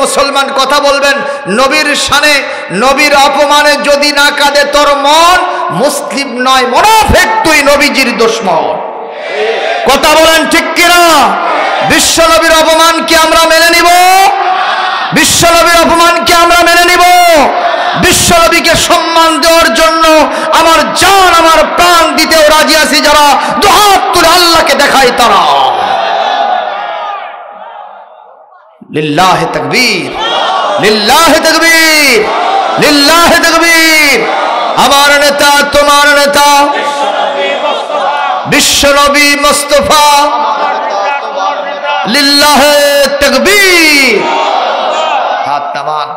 মুসলমান কথা বলবেন নবীর শানে, নবীর অপমানে যদি না কাঁদে তোর মন, মুসলিম নয়, মুনাফিক তুই, নবীজির দুশমন। কথা বলেন ঠিক কিনা? বিশ্ব নবীর অপমান কি আমরা মেনে নিব? বিশ্ব নবীর অপমান কি আমরা মেনে নিব? বিশ্ব নবীকে সম্মান দেওয়ার জন্য আমার জান আমার প্রাণ দিতেও রাজি আছি যারা, দুহাত তুলে আল্লাহকে দেখায় তারা। লিল্লাহি তাকবীর, লিল্লাহি তাকবীর, লিল্লাহি তাকবীর। আমার নেতা তোমার নেতা বিশ্ব নবী মুস্তাফা, লিল্লাহি তাকবীর। হাত নামান।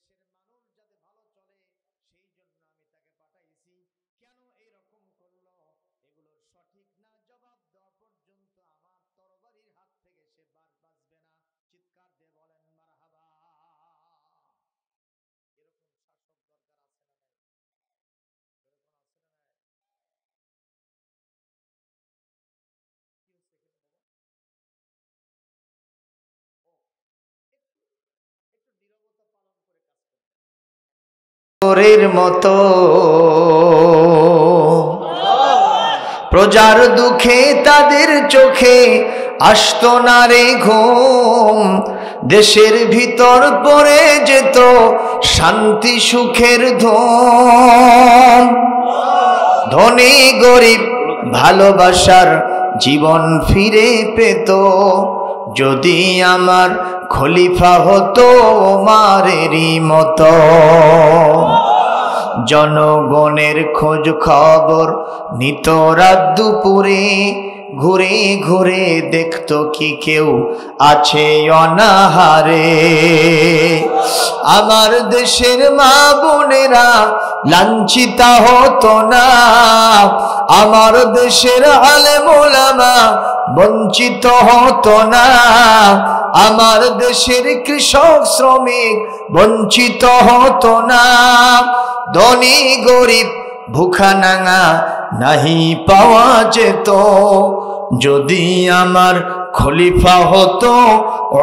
দেশের মানুষ যাতে ভালো চলে সেই জন্য আমি তাকে পাঠাইছি। কেন এইরকম করলো এগুলোর সঠিক না জবাব দেওয়া পর্যন্ত আমার তরবারির হাত থেকে সে বাঁচবে না। চিৎকার দিয়ে বলেন মারহাবা। এরকম শাসক দরকার আছে না নাই? এরকম আছে না নাই? কি হচ্ছে এখানে বাবা? ও একটু নীরবতা পালন করে কাজ করবেন। তোরের মতো প্রজার দুঃখে তাদের চোখে আসতো না রে ঘুম। দেশের ভিতর পড়ে যেত শান্তি সুখের ধুম। ধনী গরিব ভালোবাসার জীবন ফিরে পেত যদি আমার খলিফা হতো ওমরেরই মতো। জনগণের খোঁজ খবর নিত রাত দুপুরে, ঘুরে ঘুরে দেখতো কি কেউ আছে অনাহারে। আমার দেশের মা বোনেরা লাঞ্ছিত হতো না, আমার দেশের আলেম ওলামা বঞ্চিত হতো না, আমার দেশের কৃষক শ্রমিক বঞ্চিত হতো না। ধনী গরিব ভুখা নাঙা নাহি পাওয়া যেত যদি আমার খলিফা হতো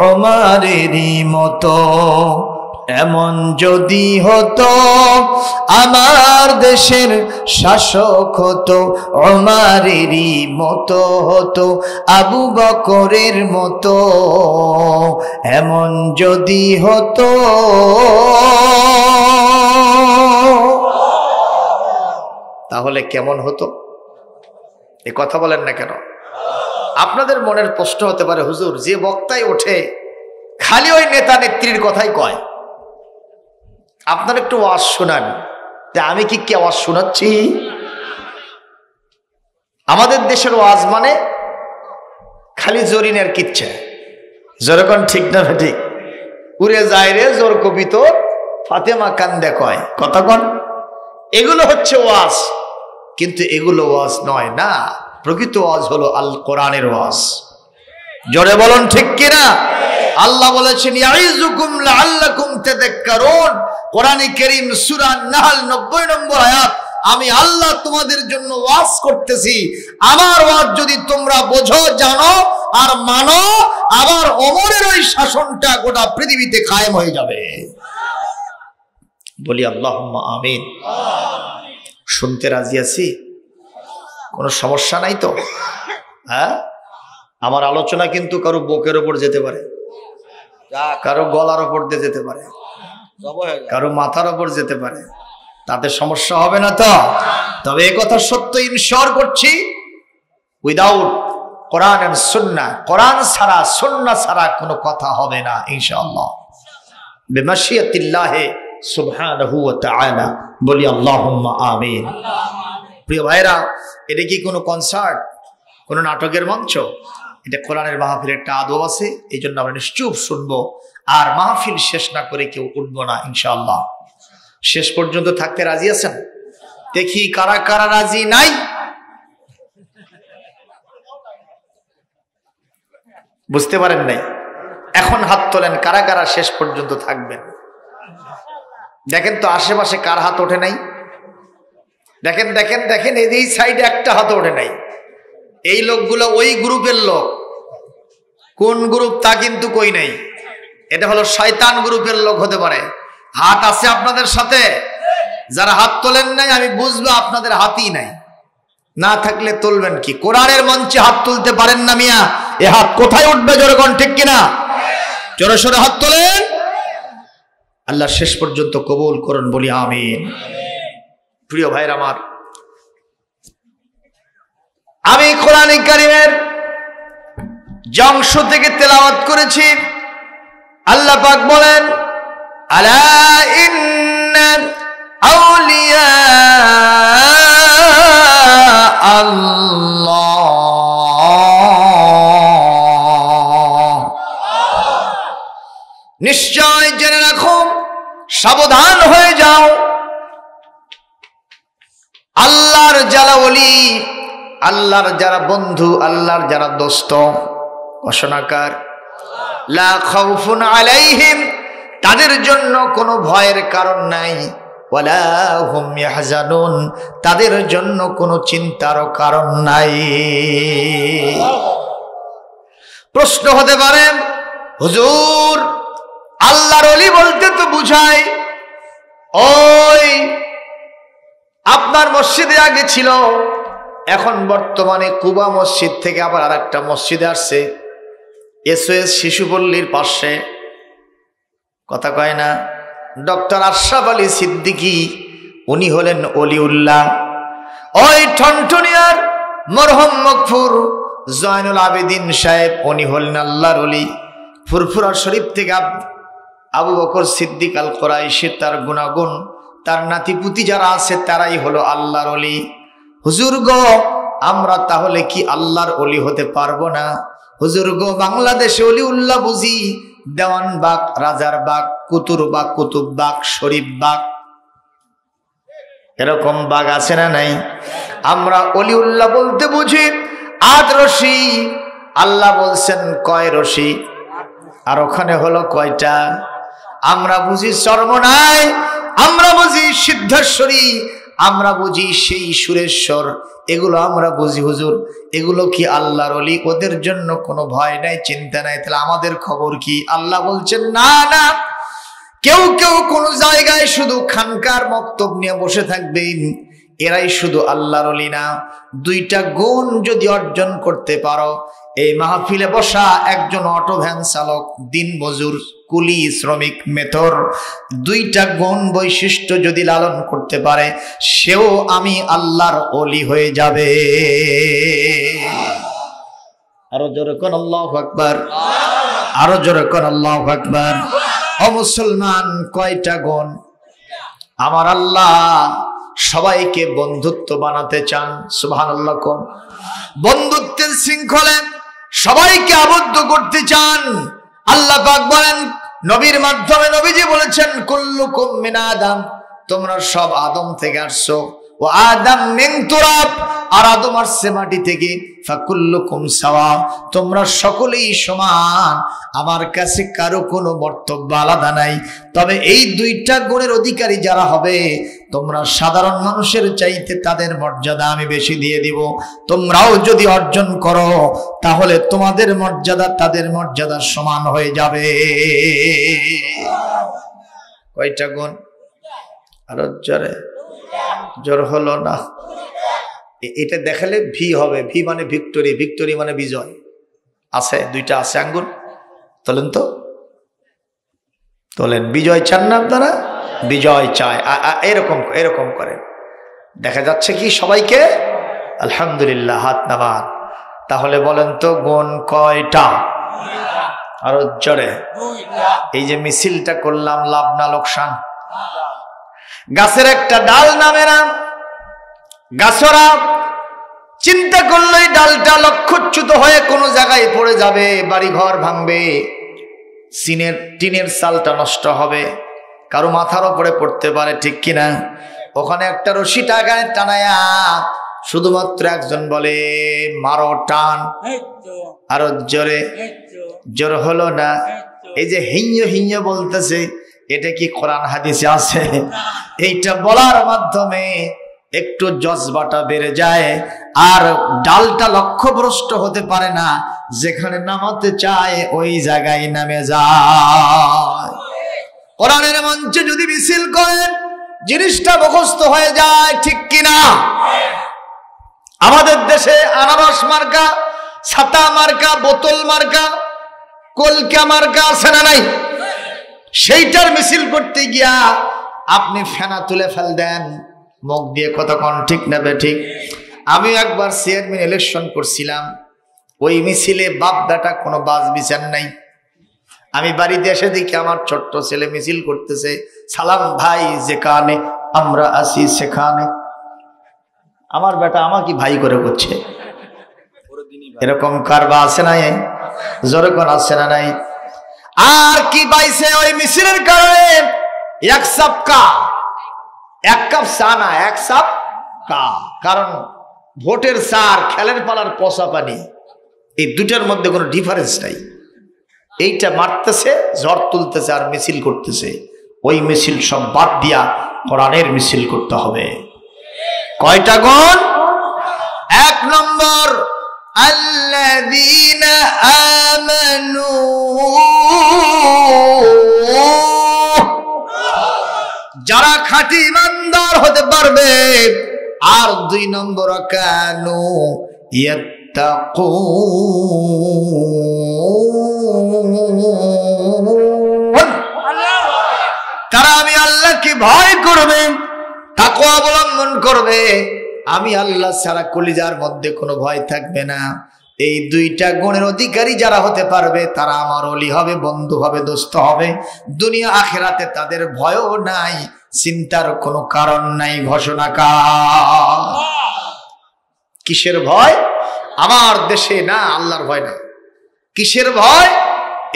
ওমরেরই মতো। এমন যদি হতো আমার দেশের শাসক হতো ওমরেরই মতো, হতো আবু বকরের মতো। এমন যদি হতো তাহলে কেমন হতো? এ কথা বলেন না কেন? আপনাদের মনের প্রশ্ন হতে পারে, হুজুর যে বক্তাই ওঠে খালি ওই নেতা নেত্রীর কথাই কয়, আপনার একটু ওয়াজ শোনান। তা আমি কি ওয়াজ শোনাচ্ছি? আমাদের দেশের ওয়াজ মানে খালি জরিনের কিচ্ছা। যেরকম ঠিক না ঠিক? উড়ে যায় রে জোর কবিত ফাতেমা কান্দে কয়, কথা কন। এগুলো হচ্ছে ওয়াজ, কিন্তু এগুলো ওয়াজ নয় না। প্রকৃত ওয়াজ হলো আল কোরআনের ওয়াজ। জোরে বলুন ঠিক কিনা? আল্লাহ বলেছেন ইয়াইযুকুম লাআল্লাকুম তাযাক্কারুন। কোরআনে কারীম সূরা নাহল 90 নম্বর আয়াত। আমি আল্লাহ তোমাদের জন্য ওয়াজ করতেছি, আমার ওয়াজ যদি তোমরা বোঝো, জানো আর মানো, আবার ওমরের ওই শাসনটা গোটা পৃথিবীতে কায়েম হয়ে যাবে। বলি আল্লাহুম্মা আমিন। শুনতে রাজি আছি? কোনো সমস্যা নাই তো? হ্যাঁ, আমার আলোচনা কিন্তু কারো বুকের উপর যেতে পারে, কারো গলার উপর দিয়ে যেতে পারে, কারো মাথার উপর যেতে পারে, তাতে সমস্যা হবে না তো? তবে এই কথা সত্য ইনশিওর করছি, উইদাউট কোরআন এন্ড সুন্নাহ, কোরআন ছাড়া সুন্নাহ ছাড়া কোনো কথা হবে না ইনশাআল্লাহ বিমাশিয়াতিল্লাহ সুবহানাহু ওয়া তাআলা। বলি আল্লাহুম্মা আমিন। প্রিয় ভাইরা, এটা কি কোনো কনসার্ট, কোনো নাটকের মঞ্চ? এটা কোরআনের মাহফিলের একটা আদব আছে, এই জন্য আমরা নিশ্চুপ শুনবো, আর মাহফিল শেষ না করে কেউ উঠবো না ইনশাআল্লাহ। শেষ পর্যন্ত থাকতে রাজি আছেন? দেখি কারা কারা রাজি নাই। বুঝতে পারেন নাই? এখন হাত তোলেন কারা কারা শেষ পর্যন্ত থাকবেন। দেখেন তো আশেপাশে কার হাত ওঠে নাই? দেখেন দেখেন দেখেন, এই সাইডে একটা হাত ওঠে নাই। এই লোকগুলো ওই গ্রুপের লোক। কোন গ্রুপ তা কিন্তু কই নাই। এটা হলো শয়তান গ্রুপের লোক হতে পারে। হাত আছে আপনাদের সাথে? যারা হাত তোলেন নাই, আমি বুঝবো আপনাদের হাতই নাই। না থাকলে তুলবেন কি? কোরআনের মঞ্চে হাত তুলতে পারেন না মিয়া, এ হাত কোথায় উঠবে? জোরে কোন ঠিক কিনা? জোরে সোরে হাত তোলেন। আল্লাহ শেষ পর্যন্ত কবুল করুন, বলি আমিন। প্রিয় ভাইরা আমার, আমি কোরআনে কারীমের যে অংশ থেকে তেলাওয়াত করেছি, আল্লাহ পাক বলেন আলা ইন্না আউলিয়া আল্লাহ, নিশ্চয় জেনে রাখো সাবধান হয়ে যাও। আল্লাহর যারা ওলি, আল্লাহর যারা বন্ধু, আল্লাহর যারা দোস্ত, ঘোষণাকার লা খাউফুন আলাইহিম, তাদের জন্য কোনো ভয়ের কারণ নাই, ওয়ালা হুম ইয়াহজানুন, তাদের জন্য কোনো চিন্তারও কারণ নাই। প্রশ্ন হতে পারে, হুজুর আল্লাহর ওলি বলতে তো বুঝায় ওই আপনার মসজিদে আগে ছিল, এখন বর্তমানে কুবা মসজিদ থেকে আবার আরেকটা মসজিদে আসছে, এসওএস শিশুপল্লীর পাশে, কথা কয় না? ডক্টর আশরাফ আলী সিদ্দিকী উনি হলেন অলিউল্লাহ। ওই ঠনঠনিয়ার মরহুম মগফুর জয়নুল আবেদিন সাহেব উনি হলেন আল্লাহর ওলি। ফুরফুরা শরীফ থেকে আবু বকর সিদ্দিক আল কুরাইশি, তার গুণাগুণ, তার নাতিপুতি যারা আছে তারাই হলো আল্লাহর ওলি। হুজুর গো, আমরা তাহলে কি আল্লাহর ওলি হতে পারবো না? হুজুর গো, বাংলাদেশে অলিউল্লাহ বুঝি দেওয়ানবাগ, রাজারবাগ, কুতুরবাগ, কুতুববাগ, শরীফবাগ, এরকম বাগ আছে না নাই? আমরা অলিউল্লাহ বলতে বুঝি ৮ রশি। আল্লাহ বলছেন কয় রশি, আর ওখানে হলো কয়টা? আমরা বুঝি চরমনাই, আমরা বুঝি সিদ্ধেশ্বরী, আমরা বুঝি সেই সুরেশ্বর, এগুলো আমরা বুঝি। হুজুর এগুলো কি আল্লাহর ওলি? ওদের জন্য কোনো ভয় নাই, চিন্তা নাই, তাহলে আমাদের খবর কি? আল্লাহ বলছেন না না, কেউ কেউ কোন জায়গায় শুধু খানকার মক্তব নিয়ে বসে থাকবে, এরাই শুধু আল্লাহর ওলি না। 2টা গুণ যদি অর্জন করতে পারো, এই মাহফিলে বসা একজন অটো ভ্যান চালক, দিন মজুর, কুলি শ্রমিক, মেথর, 2টা গুণ বৈশিষ্ট্য যদি লালন করতে পারে, সেও আমি আল্লাহর ওলি হয়ে যাবে। আরো জোরে কোন আল্লাহু আকবার, আরো জোরে কোন আল্লাহু আকবার। ও মুসলমান, কয়টা গুণ? আমার আল্লাহ সবাইকে বন্ধুত্ব বানাতে চান, সুবহানাল্লাহ। কোন বন্ধুত্বের শৃঙ্খলে সবাইকে আবদ্ধ করতে চান। আল্লাহ পাক বলেন নবীর মাধ্যমে, নবীজি বলেছেন কুল্লুকুম মিন আদম, তোমরা সব আদম থেকে আসছো, ও আদম মিন তুরাব, আর আদম আসছে মাটি থেকে, ফাকুল্লুকুম সাওয়া, তোমরা সকলেই সমান, আমার কাছে কারো কোনো বক্তব্য আলাদা নাই। তবে এই 2টা গুণের অধিকারী যারা হবে, তোমরা সাধারণ মানুষের চাইতে তাদের মর্যাদা আমি বেশি দিয়ে দিব। তোমরাও যদি অর্জন করো, তাহলে তোমাদের মর্যাদা তাদের মর্যাদার সমান হয়ে যাবে। কয়টা গুণ? আরো জোরে, জোর হলো না? এটা দেখালে ভি হবে, ভি মানে ভিক্টোরি, ভিক্টোরি মানে বিজয়। আছে 2টা আছে আঙ্গুল, তোলেন তো, তোলেন। বিজয় চান না আপনারা? বিজয় চায়, এরকম এরকম করেন। দেখা যাচ্ছে কি সবাইকে? আলহামদুলিল্লাহ, হাত নামান। তাহলে বলেন তো গুণ কয়টা? আরো জোরে। এই যে মিছিলটা করলাম, লাভ না লোকসান? গাছের একটা ডাল নামে না, গাছরা চিন্তা করলে ডালটা লক্ষ্যচ্যুত হয়ে কোনো জায়গায় পড়ে যাবে, বাড়ি ঘর ভাঙবে, টিনের চালটা নষ্ট হবে, কারো মাথার উপরে পড়তে পারে, ঠিক কিনা? ওখানে একটা রশি টাকায় টানায়া শুধুমাত্র একজন বলে মারো, টান। আরো জোরে, জোর হলো না? এই যে হিঞ্জ হিঞ্জ বলতেছে, এটা কি কোরআন হাদিসে আছে? এইটা বলার মাধ্যমে একটু জজবাটা বেড়ে যায়, আর ডালটা লক্ষ্যভ্রষ্ট হতে পারে না, যেখানে নামাতে চায় ওই জায়গায় নামে যায়। কোরআনের মঞ্চে যদি মিছিল করেন, জিনিসটা মুখস্থ হয়ে যায়, ঠিক কিনা? আমাদের দেশে আনারস মার্কা, ছাতা মার্কা, বোতল মার্কা, কলকা মার্কা আছে না নাই? সেইটার মিছিল করতে গিয়া আপনি ফেনা তুলে ফেল দেন, মুখ দিয়ে কতক্ষণ, ঠিক না ঠিক? আমি একবার চেয়ারম্যান ইলেকশন করছিলাম, ওই মিছিলে বাপ বেটা কোনো বাস বিচার নাই। আমি বাড়িতে এসে দেখি আমার ছোট্ট ছেলে মিছিল করতেছে, সালাম ভাই, যেখানে আমরা আসি সেখানে। আমার বেটা আমাকে ভাই করে করছে। এরকম কারবা আছে না? জোরে কোন আছে না নাই? আর কি পাইছে ওই মিছিলের কারণে? এক সাপ কা, এক কাপ চা না, এক সাপ কা। কারণ ভোটের চা আর খেলের পালার পচা পানি, এই দুটার মধ্যে কোনো ডিফারেন্স নাই। এইটা মারতেছে, ঝড় তুলতেছে আর মিছিল করতেছে, ওই মিছিল সব বাদ দিয়া কোরআনের মিছিল করতে হবে। কয়টা গুণ? এক নম্বর, আল্লাযীনা আমানু, যারা খাঁটি ইমানদার হতে পারবে। আর দুই নম্বর, কানু ইয়াত্তাকুন, তারা আমি আল্লাহকে ভয় করবে, তাকওয়া অবলম্বন করবে। আমি আল্লাহ ছাড়া কলিজার মধ্যে কোনো ভয় থাকবে না। এই দুইটা গুণের অধিকারী যারা হতে পারবে তারা আমার ওলি হবে, বন্ধু হবে, দোস্ত হবে। দুনিয়া আখিরাতে তাদের ভয়ও নাই, চিন্তার কোনো কারণ নাই। ঘোষণা কার? কিসের ভয়? আমার দেশে না, আল্লাহর ভয় না। কিসের ভয়?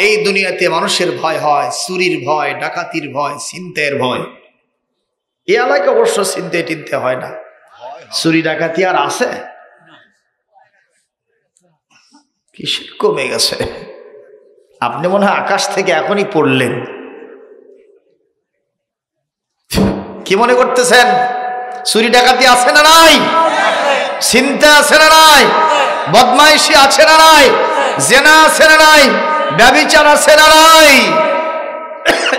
এই দুনিয়াতে মানুষের ভয় হয়, চুরির ভয়, ডাকাতির ভয়, ছিনতাইয়ের ভয়। এই এলাকায় অবশ্য ছিনতাই টিনতে হয় না, চুরি ডাকাতি আর আছে? কিসের কমে গেছে? আপনি মনে হয় আকাশ থেকে এখনই পড়লেন। কি মনে করতেছেন? চুরি ডাকাতি আছে না নাই? ছিনতাই আছে না নাই? বদমাইশি আছে না নাই? জেনা আছে না নাই? ব্যভিচার আছে না নাই?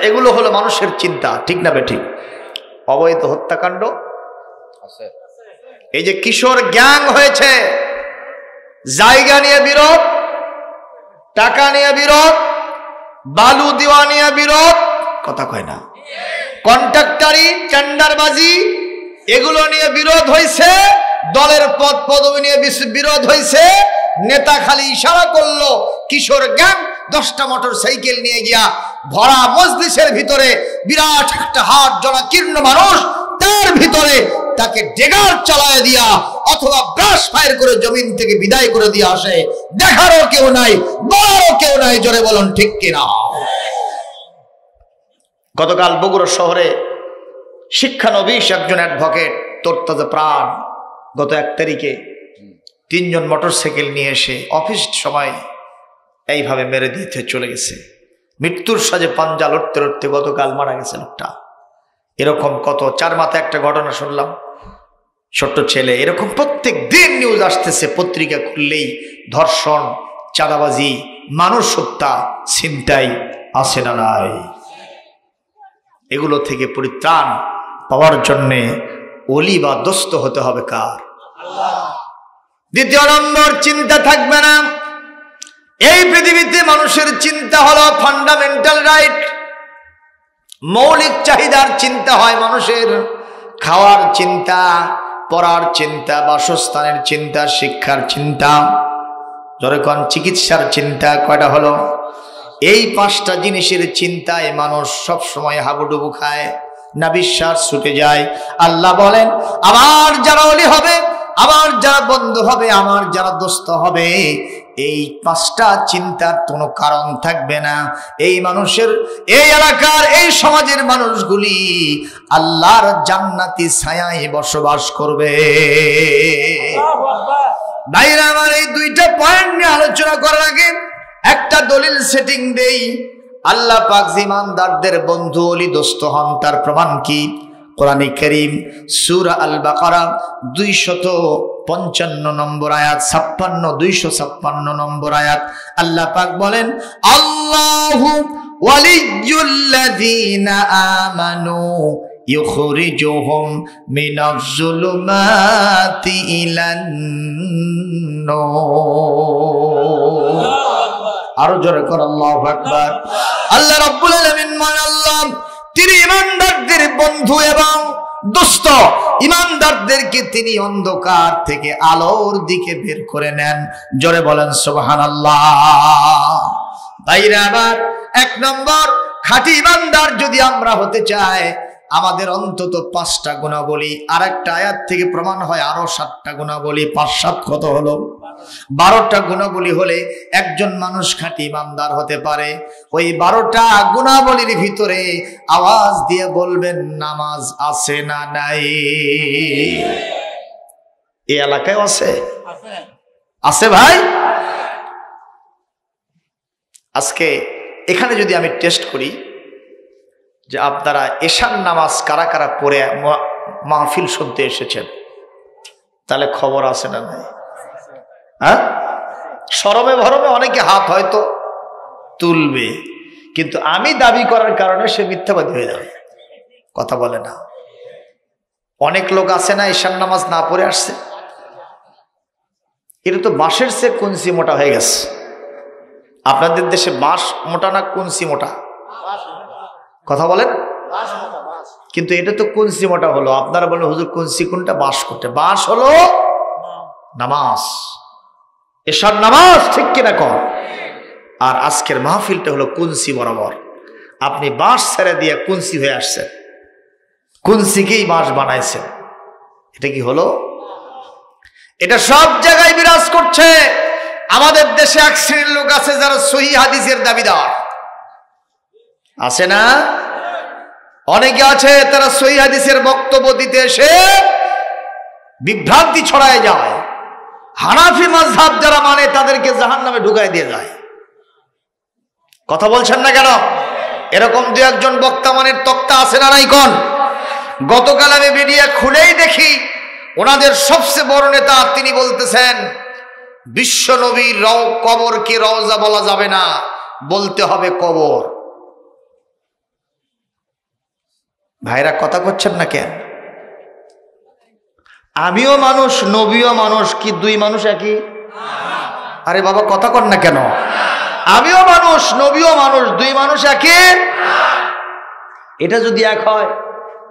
এগুলো হলো মানুষের চিন্তা, ঠিক না বেঠিক? অবৈধ হত্যাকাণ্ড আছে। এই যে কিশোর গ্যাং হয়েছে, জায়গা নিয়ে বিরোধ, টাকা নিয়ে বিরোধ, বালু দেওয়া নিয়ে বিরোধ, কথা কয় না, কন্ট্রাক্টরি, টেন্ডারবাজি, এগুলো নিয়ে বিরোধ হয়েছে। দলের পদ পদবি নিয়ে বিরোধ হয়েছে। নেতা খালি ইশারা করলো, কিশোর গ্যাং 10টা মোটর সাইকেল নিয়ে গিয়া ভরা মজলিসের ভিতরে বিরাট একটা হাট জনাকীর্ণ মানুষ, তার ভিতরে তাকে ডেগার চালায় দিয়া অথবা ব্রাশ ফায়ার করে জমিন থেকে বিদায় করে দিয়ে আসে। দেখারও কেউ নাই, বলারও কেউ নাই। জোরে বলুন ঠিক কিনা? গতকাল বগুড়া শহরে শিক্ষানবিশ একজন অ্যাডভোকেট তরতাজা প্রাণ গত 1 তারিখে 3 জন মোটরসাইকেল নিয়ে এসে অফিস সময় এইভাবে মেরে দিতে চলে গেছে। মৃত্যুর সাজে পাঞ্জা লড়তে লড়তে গতকাল মারা গেছে লোকটা। এরকম কত 4 মাথায় একটা ঘটনা শুনলাম, ছোট্ট ছেলে। এরকম প্রত্যেক দিন নিউজ আসতেছে, পত্রিকা খুললেই ধর্ষণ, চাঁদাবাজি, মানুষ হত্যা, ছিনতাই আছে না নাই? এগুলো থেকে পরিত্রাণ পাওয়ার জন্যে ওলি বা দোস্ত হতে হবে কার? আল্লাহ। দ্বিতীয় নম্বর, চিন্তা থাকবে না। এই পৃথিবীতে মানুষের চিন্তা হলো ফান্ডামেন্টাল রাইট, মৌলিক চাহিদার চিন্তা হয় মানুষের। খাওয়ার চিন্তা, পড়ার চিন্তা, বাসস্থানের চিন্তা, শিক্ষার চিন্তা, যখন চিকিৎসার চিন্তা। কয়টা হলো? এই 5টা জিনিসের চিন্তায় মানুষ সব সময় হাবুডুবু খায়, না বিশ্বাস ছুটে যায়। আল্লাহ বলেন, আমার যারা ওলি হবে, আমার যারা বন্ধু হবে, আমার যারা দোস্ত হবে, এই 5টা চিন্তার কোনো কারণ থাকবে না। এই মানুষের, এই এলাকার, এই সমাজের মানুষগুলি আল্লাহর জান্নাতি ছায়ায় বসবাস করবে। ভাইরা আমার, এই 2টা পয়েন্ট নিয়ে আলোচনা করার আগে একটা দলিল সেটিং দেই। আল্লাহ পাক ইমানদারদের বন্ধু ওলি দোস্ত হন, তার প্রমাণ কি? কোরআনে কারীম সূরা আল বাকারা 255 নম্বর আয়াত, 256 নম্বর আয়াত আল্লাহ পাক বলেন, আল্লাহু ওয়ালিয়্যুল্লাযীনা আমানু ইউখরিজুহুম মিনাজ যুলুমাতি ইলান নূর। আরো জোরে কর আল্লাহু আকবার। আল্লাহ রাব্বুল আলামিন মানে আল্লাহ, তিনি ইমানদারদের বন্ধু এবং দোস্ত। ইমানদারদেরকে তিনি অন্ধকার থেকে আলোর দিকে বের করে নেন। জোরে বলেন সুবহানাল্লাহ। ভাইরা আবার 1 নম্বর, খাঁটি ইমানদার যদি আমরা হতে চাই, আমাদের অন্তত 5টা গুণাবলী। আর একটা আয়াত থেকে প্রমাণ হয় আরো 7টা গুণাবলী। 5 7 কত হলো? 12টা গুণাবলী হলে একজন মানুষ খাঁটি ইমানদার হতে পারে। ওই 12টা গুণাবলীর ভিতরে আওয়াজ দিয়ে বলবেন নামাজ আছে না নাই? এই এলাকায় আছে, আছে ভাই। আজকে এখানে যদি আমি টেস্ট করি যে আপনারা এশার নামাজ কারা কারা পড়ে মাহফিল শুনতে এসেছেন, তাহলে খবর আছে না নাই? হ্যাঁ, শরমে ভরমে অনেকে হাত হয়তো তুলবে, কিন্তু আমি দাবি করার কারণে সে মিথ্যাবাদী হয়ে যাবে, কথা বলে না। অনেক লোক আছে না এশার নামাজ না পড়ে আসছে, এটা তো বাঁশের চেয়ে কঞ্চি মোটা হয়ে গেছে। আপনাদের দেশে বাঁশ মোটা না কঞ্চি মোটা? কথা বলেন। কিন্তু এটা তো কঞ্চি মোটা হলো, আপনারা বলেন হুজুর কঞ্চি কোনটা, বাঁশ কোনটা? বাঁশ হলো নামাজ, এশার নামাজ, ঠিক কিনা কর? আর আজকের মাহফিলটা হলো কঞ্চি বরাবর। আপনি বাঁশ ছেড়ে দিয়ে কঞ্চি হয়ে আসছেন, কঞ্চিকেই বাঁশ বানাইছেন, এটা কি হলো? এটা সব জায়গায় বিরাজ করছে। আমাদের দেশে এক শ্রেণীর লোক আছে যারা সহিহ হাদিসের দাবিদার, আছে না? অনেকে আছে তারা সহিহ হাদিসের বক্তব্য দিতে এসে বিভ্রান্তি ছড়ায় যায়। হানাফি মাযহাব যারা মানে তাদেরকে জাহান্নামে ঢুকাই দিয়ে যায়। কথা বলছেন না কেন? এরকম দু একজন বক্তা মানের তক্তা আছে না নাই কোন? গতকাল আমি মিডিয়া খুলেই দেখি ওনাদের সবচেয়ে বড় নেতা তিনি বলতেছেন বিশ্ব নবীর কবরকে রওজা বলা যাবে না, বলতে হবে কবর। ভাইরা কথা করছেন না কেন? আমিও মানুষ, নবীও মানুষ, কি দুই মানুষ একই? আরে বাবা কথা কর না কেন? আমিও মানুষ, নবীও মানুষ, দুই মানুষ একই? এটা যদি এক হয়,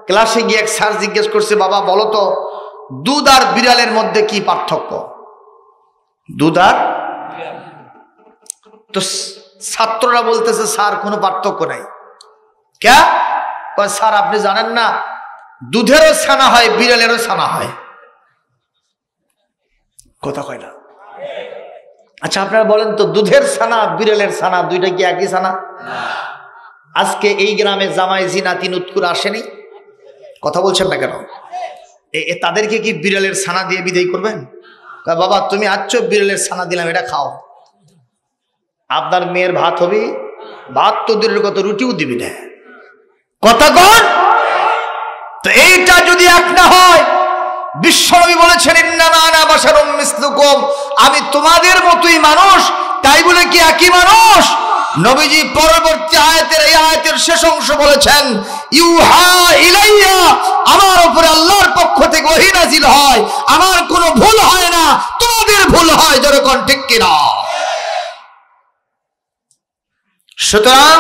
ক্লাসে গিয়ে এক স্যার জিজ্ঞেস করছে বাবা বলো তো দুধ আর বিড়ালের মধ্যে কি পার্থক্য? দুধ আর, তো ছাত্ররা বলতেছে স্যার কোনো পার্থক্য নাই। কে? স্যার আপনি জানেন না দুধেরও ছানা হয় বিড়ালেরও ছানা হয়। কথা কয় না। আচ্ছা আপনারা বলেন তো দুধের ছানা বিড়ালের ছানা দুইটা কি একই ছানা? আজকে এই গ্রামে জামাই জিনা তিন উৎকুর আসেনি, কথা বলছেন না কেন? তাদেরকে কি বিড়ালের ছানা দিয়ে বিদায় করবেন? বাবা তুমি আচ্ছ বিড়ালের ছানা দিলাম এটা খাও, আপনার মেয়ের ভাত হবে, ভাত তো দূরের কত রুটিও দিবি না, কথা কন। তো এইটা যদি এক না হয়, বিশ্বনবী বলেছেন ইন্নামা আনা বাশারুম মিসলুকুম, আমি তোমাদের মতোই মানুষ, তাই বলে কি একই মানুষ? নবীজি পরবর্তী আয়াতের এই আয়াতের শেষ অংশ বলেছেন ইউহা ইলাইয়া, আমার উপরে আল্লাহর পক্ষ থেকে ওহী নাযিল হয়, আমার কোনো ভুল হয় না, তোমাদের ভুল হয়, যেরকম ঠিক কিনা? সুতরাং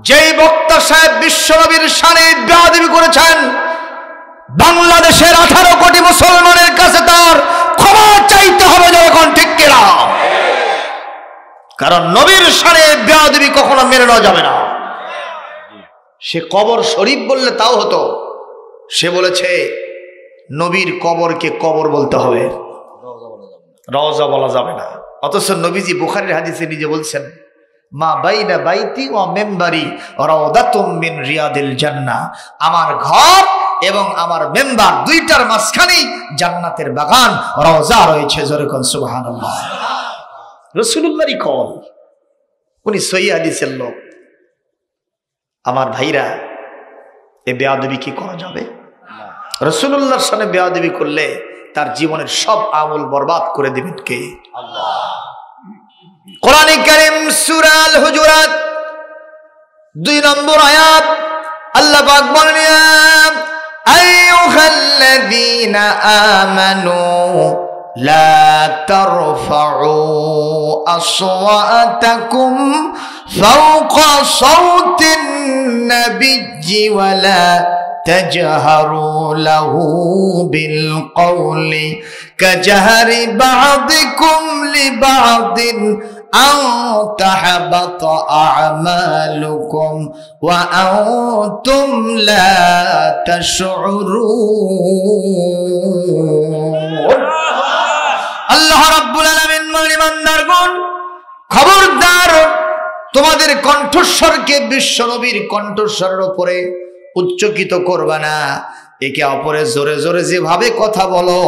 যেই বক্তা সাহেব বিশ্বনবীর শানে বেয়াদবি করেছেন, বাংলাদেশের 18 কোটি মুসলমানের কাছে তার ক্ষমা চাইতে হবে, যেরকম ঠিক কিনা? কারণ নবীর শানে বেয়াদবি কখনো মেনে নেওয়া যাবে না। সে কবর শরীফ বললে তাও হতো, সে বলেছে নবীর কবরকে কবর বলতে হবে, রওজা বলা যাবে না। অথচ নবীজি বুখারীর হাদিসে নিজে বলছেন মা বাইনা বাইতি ওয়া মিম্বারি রাওদাতুম মিন রিয়াদিল জান্নাহ, আমার ঘর এবং আমার মেম্বার দুইটার মাঝখানেই জান্নাতের বাগান, রওজা রয়েছে, জোরে কোন সুবহানাল্লাহ। রাসূলুল্লাহরই কল, উনি সহিহ হাদিসের লোক। আমার ভাইরা, এ বেয়াদবি কি করা যাবে? রাসূলুল্লাহর সামনে বেয়াদবি করলে তার জীবনের সব আমল বরবাদ করে দিবেন কে? আল্লাহ। কোরআনে কারীম সূরা আল হুজুরাত 2 নম্বর আয়াত আল্লাহ পাক বলেন আইয়ুহাল্লাযীনা আমানু লা তারফাউ আসওয়াতাকুম ফাওকা সাওতিন নাবিয়্যি ওয়া লা تجهروا له بالقول كجهر بعضكم لبعض أن تحبط أعمالكم وأنتم لا تشعرون। আল্লাহ কণ্ঠস্বরকে বিশ্ব নবীর কণ্ঠস্বরের উপরে উচ্চকিত করবে না। একে অপরে জোরে জোরে যেভাবে কথা বলো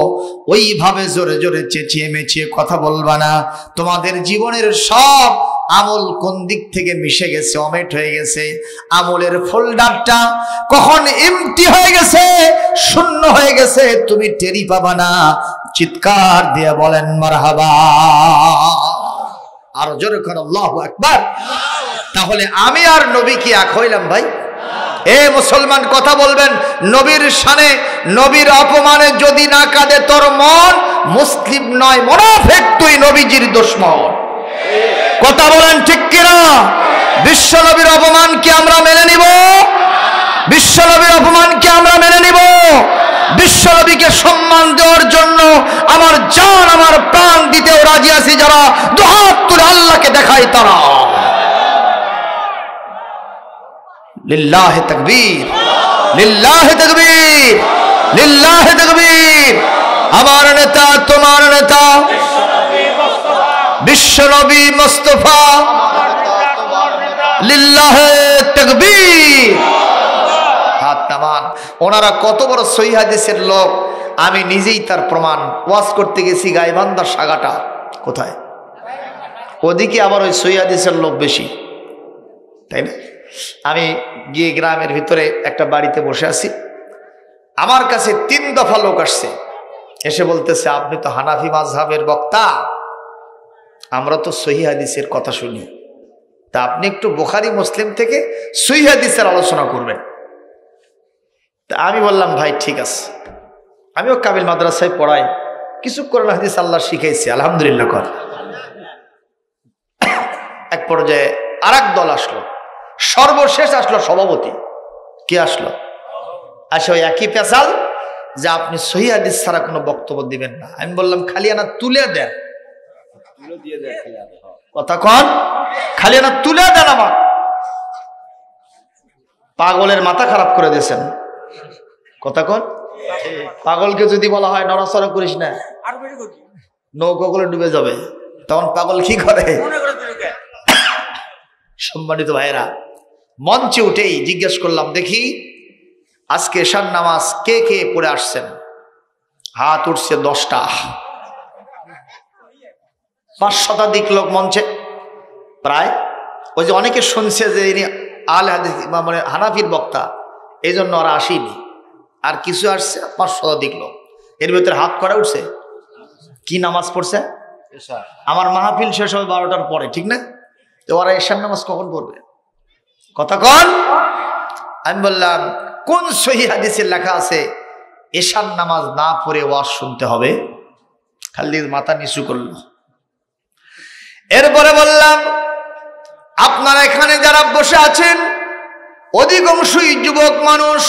ওইভাবে জোরে জোরে চেঁচিয়ে মেচিয়ে কথা বলবা না। তোমাদের জীবনের সব আমল কোন দিক থেকে মিশে গেছে, অমেট হয়ে গেছে, আমলের ফোল্ডারটা কখন এমটি হয়ে গেছে, শূন্য হয়ে গেছে, তুমি টেরি পাবা না। চিৎকার দিয়ে বলেন মারহাবা। আর জোরে করে আল্লাহু আকবার। তাহলে আমি আর নবী কি এক হইলাম ভাই? এ মুসলমান কথা বলবেন, নবীর শানে নবীর অপমানে যদি না কাঁদে তোর মন, মুসলিম নয় মুনাফিক, তুই নবীজির দুশমন। কথা বলেন ঠিক কিনা? বিশ্ব নবীর অপমান কি আমরা মেনে নিব? বিশ্ব নবীর অপমান কি আমরা মেনে নিব? বিশ্ব নবীকে সম্মান দেওয়ার জন্য আমার জান আমার প্রাণ দিতেও রাজি আছি যারা, দুহাত তুলে আল্লাহকে দেখায় তারা। লিল্লাহি তাকবীর, লিল্লাহি তাকবীর, লিল্লাহি তাকবীর। আমার নেতা তোমার নেতা বিশ্ব নবী মুস্তাফা, লিল্লাহি তাকবীর। হাত নামান। ওনারা কত বড় সহিহ হাদিসের লোক, আমি নিজেই তার প্রমাণ। ওয়াজ করতে গেছি গাইবান্ধার সাগাটা কোথায়, ওদিকে আবার ওই সহিহ হাদিসের লোক বেশি, তাই না? আমি গিয়ে গ্রামের ভিতরে একটা বাড়িতে বসে আছি, আমার কাছে 3 দফা লোক আসছে, এসে বলতেছে আপনি তো হানাফি মাযহাবের বক্তা, আমরা তো সহিহ হাদিসের কথা শুনি, তা আপনি একটু বুখারী মুসলিম থেকে সহিহ হাদিসের আলোচনা করবেন। তা আমি বললাম ভাই ঠিক আছে, আমিও কামিল মাদ্রাসায় পড়াই, কিছু কোরআন হাদিস আল্লাহ শিখাইছি আলহামদুলিল্লাহ কর। এক পর্যায়ে আরেক দল আসলো, সর্বশেষ আসলো সভাপতি। কে আসলো? আসে ওই একই পেশাল যে আপনি সহিহ হাদিস ছাড়া কোনো বক্তব্য দিবেন না। আমি বললাম খালি আনা তুলে দেন, কথা কন, খালি আনা তুলে দেন। আমার পাগলের মাথা খারাপ করে দিয়েছেন, কথা কন। পাগলকে যদি বলা হয় নড়াচড়া করিস না, নৌকা গুলো ডুবে যাবে, তখন পাগল কি করে? সম্মানিত ভাইয়েরা, মঞ্চে উঠেই জিজ্ঞেস করলাম দেখি আজকে এশার নামাজ কে কে পড়ে আসছেন? হাত উঠছে 10টা। 5 শতাধিক লোক মঞ্চে প্রায়। ওই যে অনেকে শুনছে যে ইনি আলে হাদিস মানে হানাফির বক্তা, এই জন্য ওরা আসেনি। আর কিছু আসছে 5 শতাধিক লোক, এর ভিতরে হাত করা উঠছে। কি নামাজ পড়ছে? আমার মাহফিল শেষ হবে 12টার পরে, ঠিক না? তো ওরা এশার নামাজ কখন পড়বে? কথা কন। আমি বললাম কোন সহিহ হাদিসে লেখা আছে এশার নামাজ না পড়ে ওয়াজ শুনতে হবে? খালি মাথা নিচু করল। এরপরে বললাম আপনারা এখানে যারা বসে আছেন অধিকাংশই যুবক মানুষ,